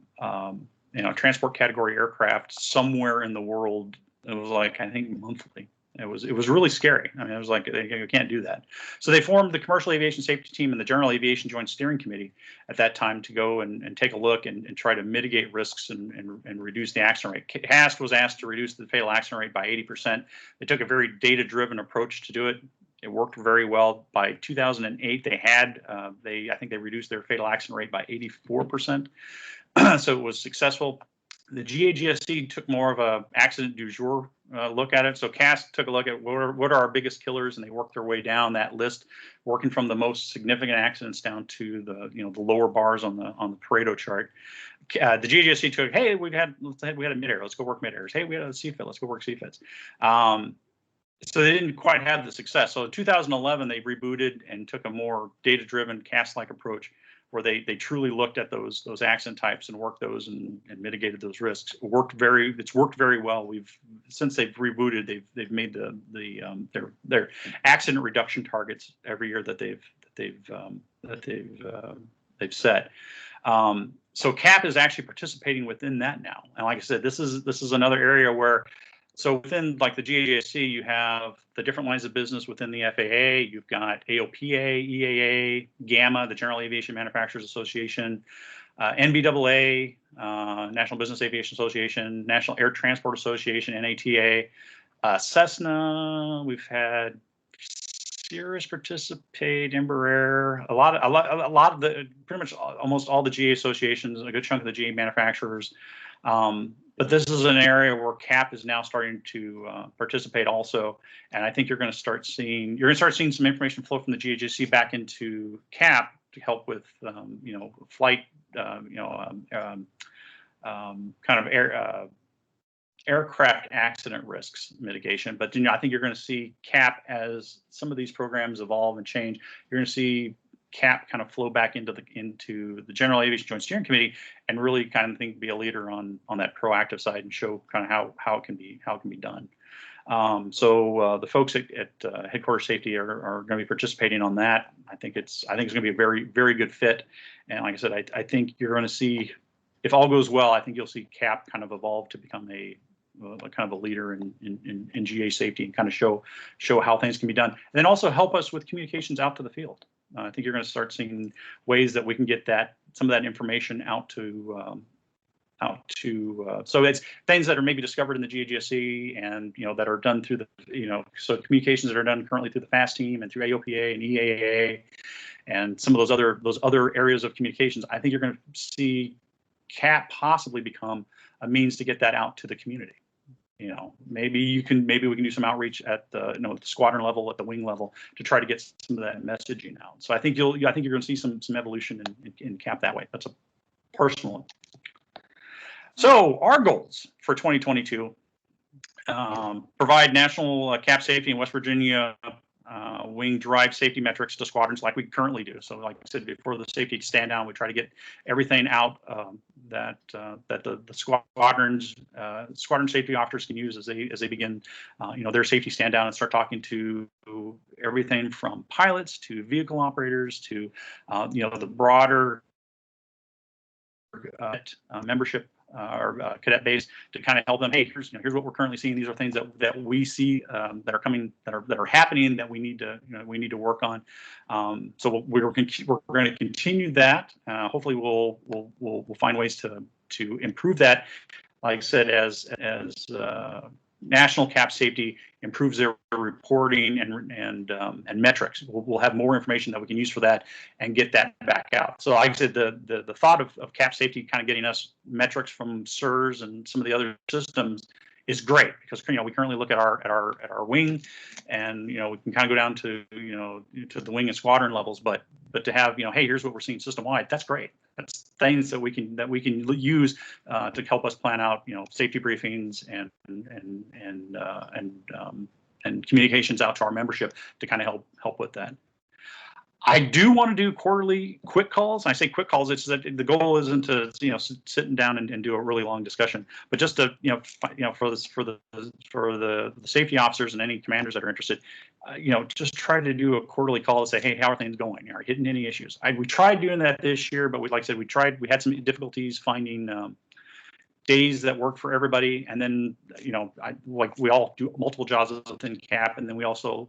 transport category aircraft somewhere in the world. It was like, I think, monthly. It was really scary. I mean, it was like you can't do that. So they formed the Commercial Aviation Safety Team and the General Aviation Joint Steering Committee at that time to go and take a look and try to mitigate risks and reduce the accident rate. CAST was asked to reduce the fatal accident rate by 80%. They took a very data-driven approach to do it. It worked very well. By 2008, they had I think they reduced their fatal accident rate by 84%. So it was successful. The GAGSC took more of a accident du jour look at it. So CAST took a look at what are our biggest killers, and they worked their way down that list, working from the most significant accidents down to the the lower bars on the Pareto chart. The GAGSC took, hey, we had a mid-air, let's go work mid-airs. Hey, we had a CFIT, let's go work CFITs. So they didn't quite have the success. So in 2011, they rebooted and took a more data-driven CAST-like approach, where they truly looked at those accident types and worked those and mitigated those risks. It's worked very well. Since they've rebooted, they've made their accident reduction targets every year that they've set. So CAP is actually participating within that now. And like I said, this is another area where, so within like the GAGSC, you have the different lines of business within the FAA. You've got AOPA, EAA, GAMA, the General Aviation Manufacturers Association, NBAA, National Business Aviation Association, National Air Transport Association, NATA, Cessna. We've had Cirrus participate, Embraer, a lot of the, pretty much almost all the GA associations, a good chunk of the GA manufacturers. But this is an area where CAP is now starting to participate also, and I think you're going to start seeing some information flow from the GAGC back into CAP to help with flight, kind of aircraft accident risks mitigation. But I think you're going to see CAP, as some of these programs evolve and change, you're going to see CAP kind of flow back into the General Aviation Joint Steering Committee and really kind of be a leader on that proactive side and show kind of how it can be done. So the folks at Headquarters Safety are going to be participating on that. I think it's going to be a very, very good fit. And like I said, I think you're going to see, if all goes well, I think you'll see CAP kind of evolve to become a kind of a leader in GA safety and kind of show how things can be done. And then also help us with communications out to the field. I think you're going to start seeing ways that we can get some of that information out to so it's things that are maybe discovered in the GAGSC and that are done through the so communications that are done currently through the FAST team and through AOPA and EAA and some of those other areas of communications. I think you're going to see CAP possibly become a means to get that out to the community. Maybe we can do some outreach at the squadron level, at the wing level, to try to get some of that messaging out. So I think you're going to see some evolution in CAP that way. That's a personal one. So our goals for 2022: provide national CAP safety in West Virginia wing drive safety metrics to squadrons like we currently do. So like I said before, the safety stand down, we try to get everything out that the squadron safety officers can use as they begin their safety stand down and start talking to everything from pilots to vehicle operators to the broader membership or cadet base, to kind of help them. Hey, here's what we're currently seeing. These are things that we see that are coming, that are happening, that we need to work on. So we're going to continue that. Hopefully, we'll find ways to improve that. Like I said, as national CAP safety improves their reporting and metrics, we'll have more information that we can use for that and get that back out. So like I said, the thought of CAP safety kind of getting us metrics from SIRS and some of the other systems is great, because we currently look at our wing, and we can kind of go down to to the wing and squadron levels, but to have hey, here's what we're seeing system wide. That's great. That's things that we can use to help us plan out safety briefings and communications out to our membership to kind of help with that. I do want to do quarterly quick calls. I say quick calls. It's that the goal isn't to sitting down and do a really long discussion, but just to for the safety officers and any commanders that are interested, just try to do a quarterly call to say, hey, how are things going? Are you hitting any issues? We tried doing that this year, but like I said, we had some difficulties finding days that work for everybody, and then we all do multiple jobs within CAP, and then we also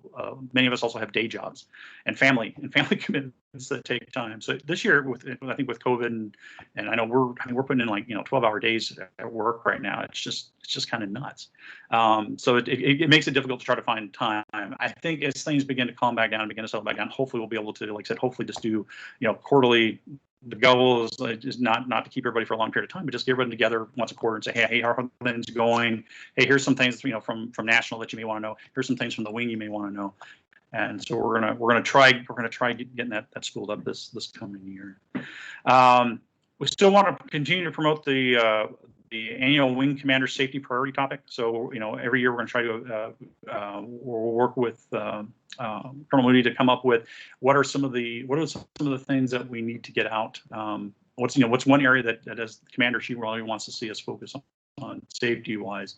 many of us also have day jobs and family commitments that take time. So this year, I think with COVID, and I know we're putting in 12-hour days at work right now. It's just kind of nuts. So it makes it difficult to try to find time. I think as things begin to calm back down and begin to settle back down, hopefully we'll be able to, like I said, hopefully just do quarterly. The goal is not to keep everybody for a long period of time, but just get everybody together once a quarter and say, hey, how are things going? Hey, here's some things from national that you may want to know. Here's some things from the wing you may want to know. And so we're gonna try getting that spooled up this coming year. We still want to continue to promote the annual Wing Commander Safety Priority topic. So every year we're going to try to we'll work with Colonel Moody to come up with what are some of the things that we need to get out. What's one area that as the commander she really wants to see us focus on safety wise.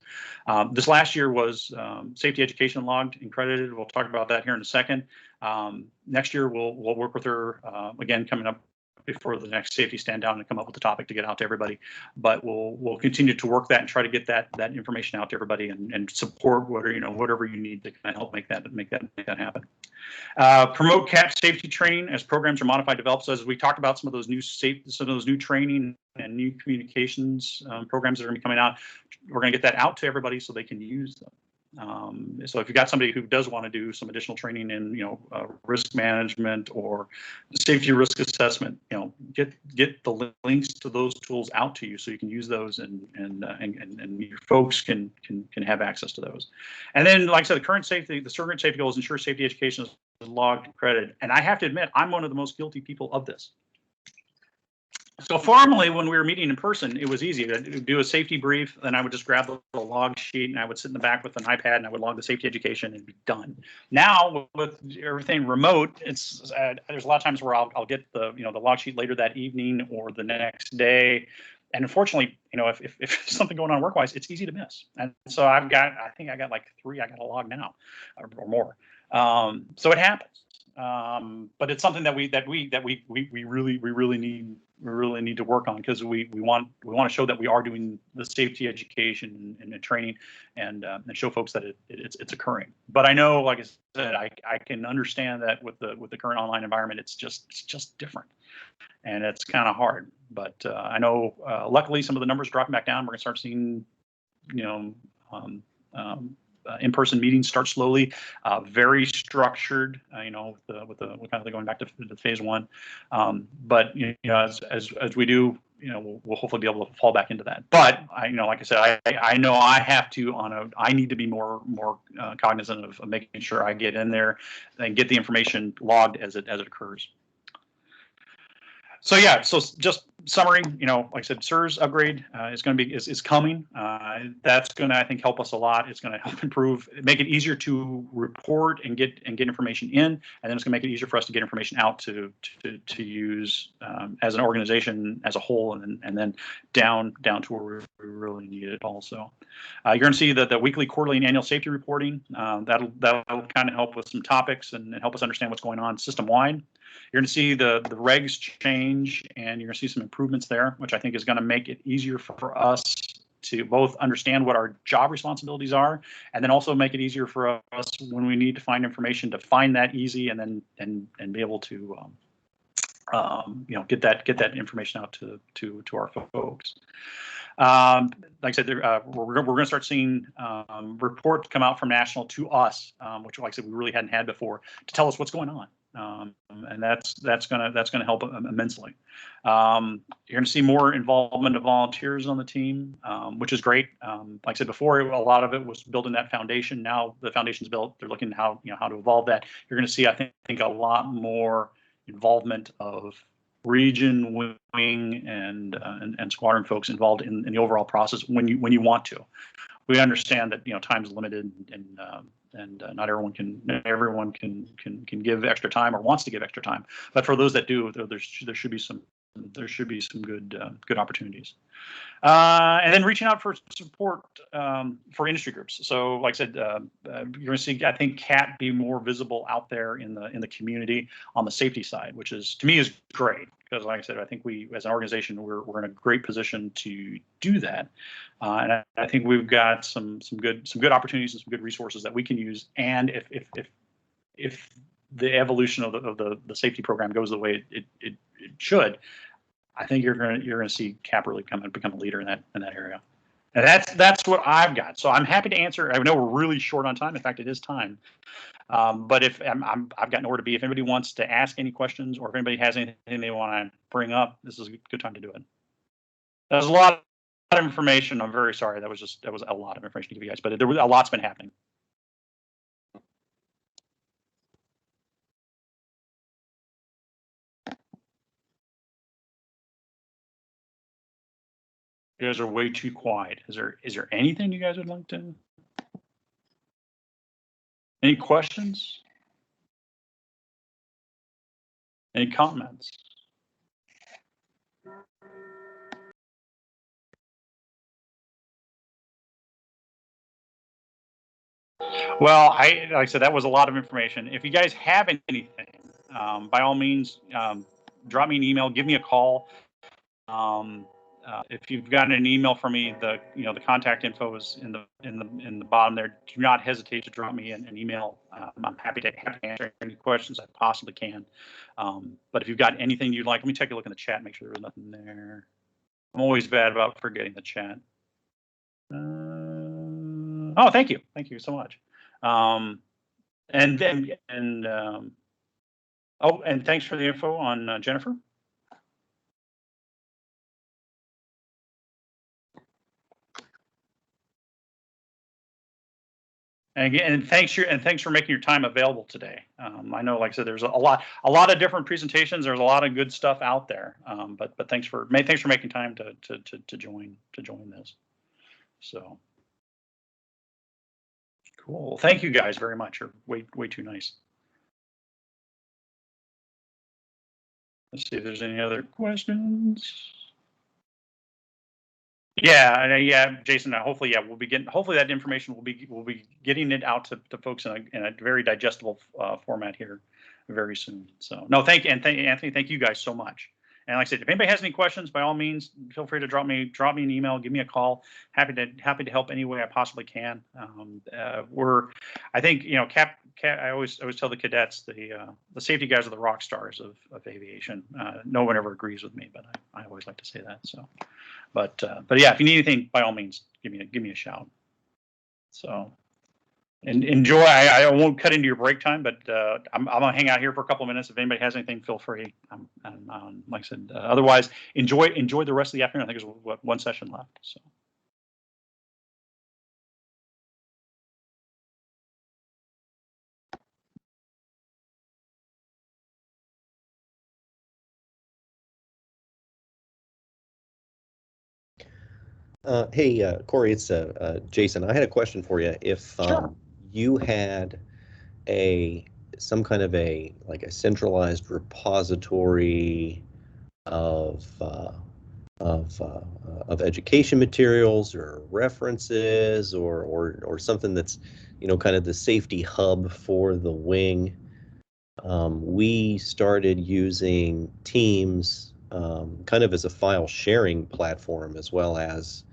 This last year was safety education logged and credited. We'll talk about that here in a second. Next year we'll work with her again coming up before the next safety stand down and come up with a topic to get out to everybody. But we'll continue to work that and try to get that information out to everybody and support whatever you need to kind of help make that happen. Promote CAP safety training as programs are modified, developed. So as we talked about some of those new training and new communications programs that are going to be coming out, we're going to get that out to everybody so they can use them. So if you've got somebody who does want to do some additional training in risk management or safety risk assessment, get the links to those tools out to you so you can use those and your folks can have access to those. And then, like I said, the current safety goals ensure safety education is logged and credited. And I have to admit, I'm one of the most guilty people of this. So formally, when we were meeting in person, it was easy to do a safety brief. Then I would just grab the log sheet and I would sit in the back with an iPad and I would log the safety education and be done. Now with everything remote, there's a lot of times where I'll get the log sheet later that evening or the next day. And unfortunately, if there's something going on work-wise, it's easy to miss. And so I think I got like 3 I got to log now or more. So it happens. But it's something that we really need to work on because we want to show that we are doing the safety education and training and show folks that it's occurring. But I know, like I said, I can understand that with the current online environment, it's just different, and it's kind of hard. But I know luckily some of the numbers dropping back down. We're gonna start seeing in-person meetings start slowly, very structured, with kind of going back to phase 1. But as we do, we'll hopefully be able to fall back into that. But like I said, I know I need to be more cognizant of making sure I get in there and get the information logged as it occurs. So yeah, so just summary, like I said, SIRS upgrade is coming. That's going to, I think, help us a lot. It's going to help make it easier to report and get information in, and then it's going to make it easier for us to get information out to use as an organization as a whole, and then down to where we really need it. Also, you're going to see that the weekly, quarterly, and annual safety reporting that'll kind of help with some topics and help us understand what's going on system wide. You're going to see the regs change, and you're going to see some improvements there, which I think is going to make it easier for us to both understand what our job responsibilities are, and then also make it easier for us when we need to find information to find that easy, and then and be able to get that information out to our folks. Like I said, we're going to start seeing reports come out from national to us, which, like I said, we really hadn't had before, to tell us what's going on. And that's gonna help immensely. You're gonna see more involvement of volunteers on the team, which is great. Like I said before, a lot of it was building that foundation. Now the foundation's built. They're looking at how to evolve that. You're gonna see, I think, a lot more involvement of region, wing, and squadron folks involved in the overall process when you want to. We understand that time's limited and not everyone can give extra time or wants to give extra time. But for those that do, there should be some there should be some good opportunities. And then reaching out for support for industry groups. So, like I said, you're going to see, I think, CAT be more visible out there in the community on the safety side, which is, to me, is great, because, like I said, I think we, as an organization, we're in a great position to do that. And I think we've got some good opportunities and some good resources that we can use. And if the evolution of the safety program goes the way it should, I think you're gonna see CAP really become a leader in that area, and that's what I've got. So I'm happy to answer. I know we're really short on time. In fact, it is time. But if I've got nowhere to be. If anybody wants to ask any questions, or if anybody has anything they want to bring up, this is a good time to do it. That was a lot of information. I'm very sorry. That was a lot of information to give you guys, but there was a lot's been happening. You guys are way too quiet. Is there anything you guys would like to? Any questions? Any comments? Well, like I said, that was a lot of information. If you guys have anything, by all means, drop me an email, give me a call. If you've gotten an email from me, the contact info is in the bottom there. Do not hesitate to drop me an email. I'm happy to answer any questions I possibly can. But if you've got anything you'd like, let me take a look in the chat, make sure there was nothing there. I'm always bad about forgetting the chat. Oh, thank you so much. And thanks for the info on Jennifer. And again, thanks for making your time available today. I know, like I said, there's a lot of different presentations. There's a lot of good stuff out there. But thanks for making time to join this. So cool. Thank you guys very much. You're way too nice. Let's see if there's any other questions. Yeah, Jason. Hopefully, hopefully that information we'll be getting it out to folks in a very digestible format here very soon. So no, Anthony, thank you guys so much. And like I said, if anybody has any questions, by all means, feel free to drop me an email, give me a call. Happy to help any way I possibly can. I think CAP. I always tell the cadets the safety guys are the rock stars of aviation. No one ever agrees with me, but I always like to say that. So. But yeah, if you need anything, by all means, give me a shout. So, and enjoy. I won't cut into your break time, but I'm gonna hang out here for a couple of minutes. If anybody has anything, feel free. Like I said, otherwise, enjoy the rest of the afternoon. I think there's one session left. So. Hey, Corey, it's Jason. I had a question for you. If Sure. You had some kind of a centralized repository of education materials or references or something that's kind of the safety hub for the wing, we started using Teams kind of as a file sharing platform, as well as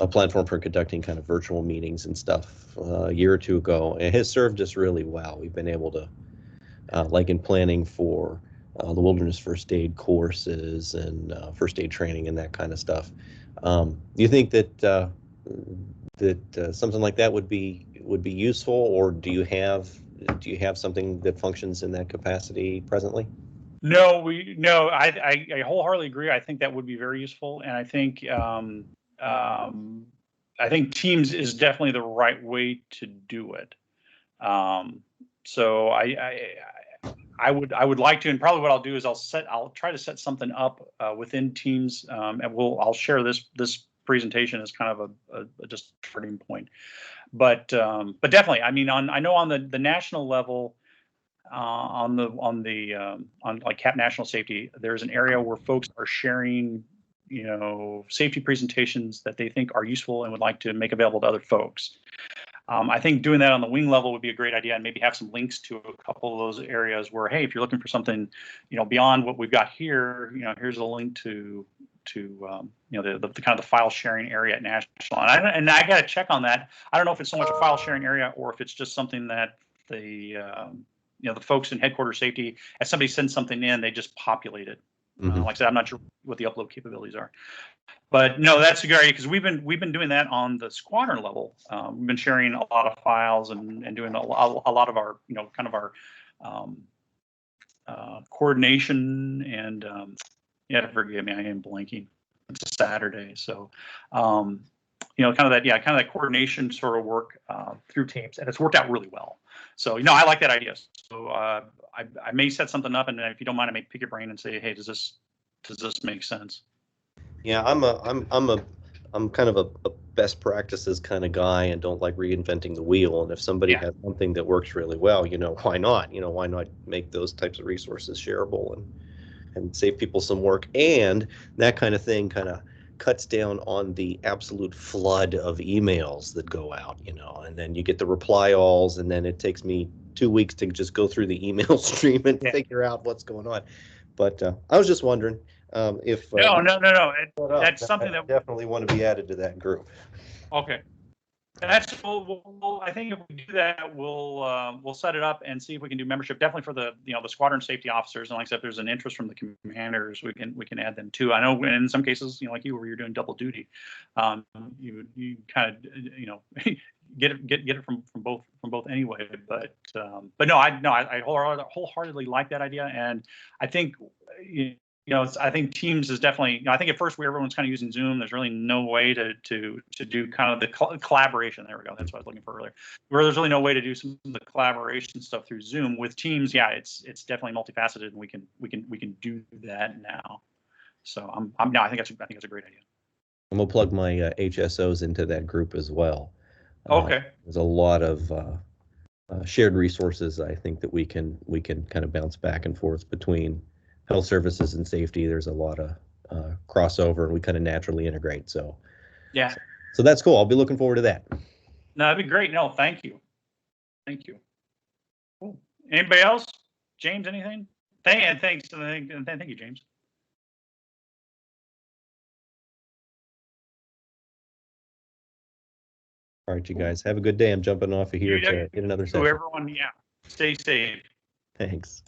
a platform for conducting kind of virtual meetings and stuff a year or two ago. It has served us really well. We've been able to, like in planning for the wilderness first aid courses and first aid training and that kind of stuff. Do you think that something like that would be useful, or do you have something that functions in that capacity presently? No, I wholeheartedly agree. I think that would be very useful, and I think Teams is definitely the right way to do it. So I would like to, and probably what I'll do is I'll try to set something up within Teams, and I'll share this presentation as kind of a just starting point. But definitely, I mean, I know on the national level, on like CAP National Safety, there's an area where folks are sharing, safety presentations that they think are useful and would like to make available to other folks. I think doing that on the wing level would be a great idea, and maybe have some links to a couple of those areas where, hey, if you're looking for something, beyond what we've got here, here's a link to the kind of the file sharing area at National. And I got to check on that. I don't know if it's so much a file sharing area or if it's just something that the folks in headquarters safety, as somebody sends something in, they just populate it. Mhm. Like I said, I'm not sure what the upload capabilities are. But no, that's a good idea, because we've been doing that on the squadron level. We've been sharing a lot of files and doing a lot of our kind of our coordination and forgive me, I am blanking. It's a Saturday, so kind of that coordination sort of work through teams, and it's worked out really well. So I like that idea. So I may set something up, and if you don't mind, I may pick your brain and say, hey, does this make sense? Yeah, I'm kind of a best practices kind of guy and don't like reinventing the wheel. And if somebody has something that works really well, why not? Why not make those types of resources shareable and save people some work? And that kind of thing kind of cuts down on the absolute flood of emails that go out, and then you get the reply alls, and then it takes me 2 weeks to just go through the email stream and figure out what's going on. But I was just wondering if no. That's something that definitely want to be added to that group. Okay. That's we'll I think if we do that, we'll set it up and see if we can do membership. Definitely for the the squadron safety officers, and like I said, if there's an interest from the commanders, we can add them too. I know in some cases, like you, where you're doing double duty, you kind of get it from both anyway. But no, I wholeheartedly like that idea, and I think I think Teams is definitely. I think at first everyone's kind of using Zoom. There's really no way to do kind of the collaboration. There we go. That's what I was looking for earlier. Where there's really no way to do some of the collaboration stuff through Zoom. With Teams, it's definitely multifaceted, and we can do that now. So I think that's a great idea. I'm gonna plug my HSOs into that group as well. Okay. There's a lot of shared resources. I think that we can kind of bounce back and forth between health services and safety. There's a lot of crossover, and we kind of naturally integrate. So that's cool. I'll be looking forward to that. No, that'd be great. No, thank you. Cool. Anybody else? James, anything? Thanks. Thank you, James. All right, you guys have a good day. I'm jumping off of here to get another session. So everyone, stay safe. Thanks.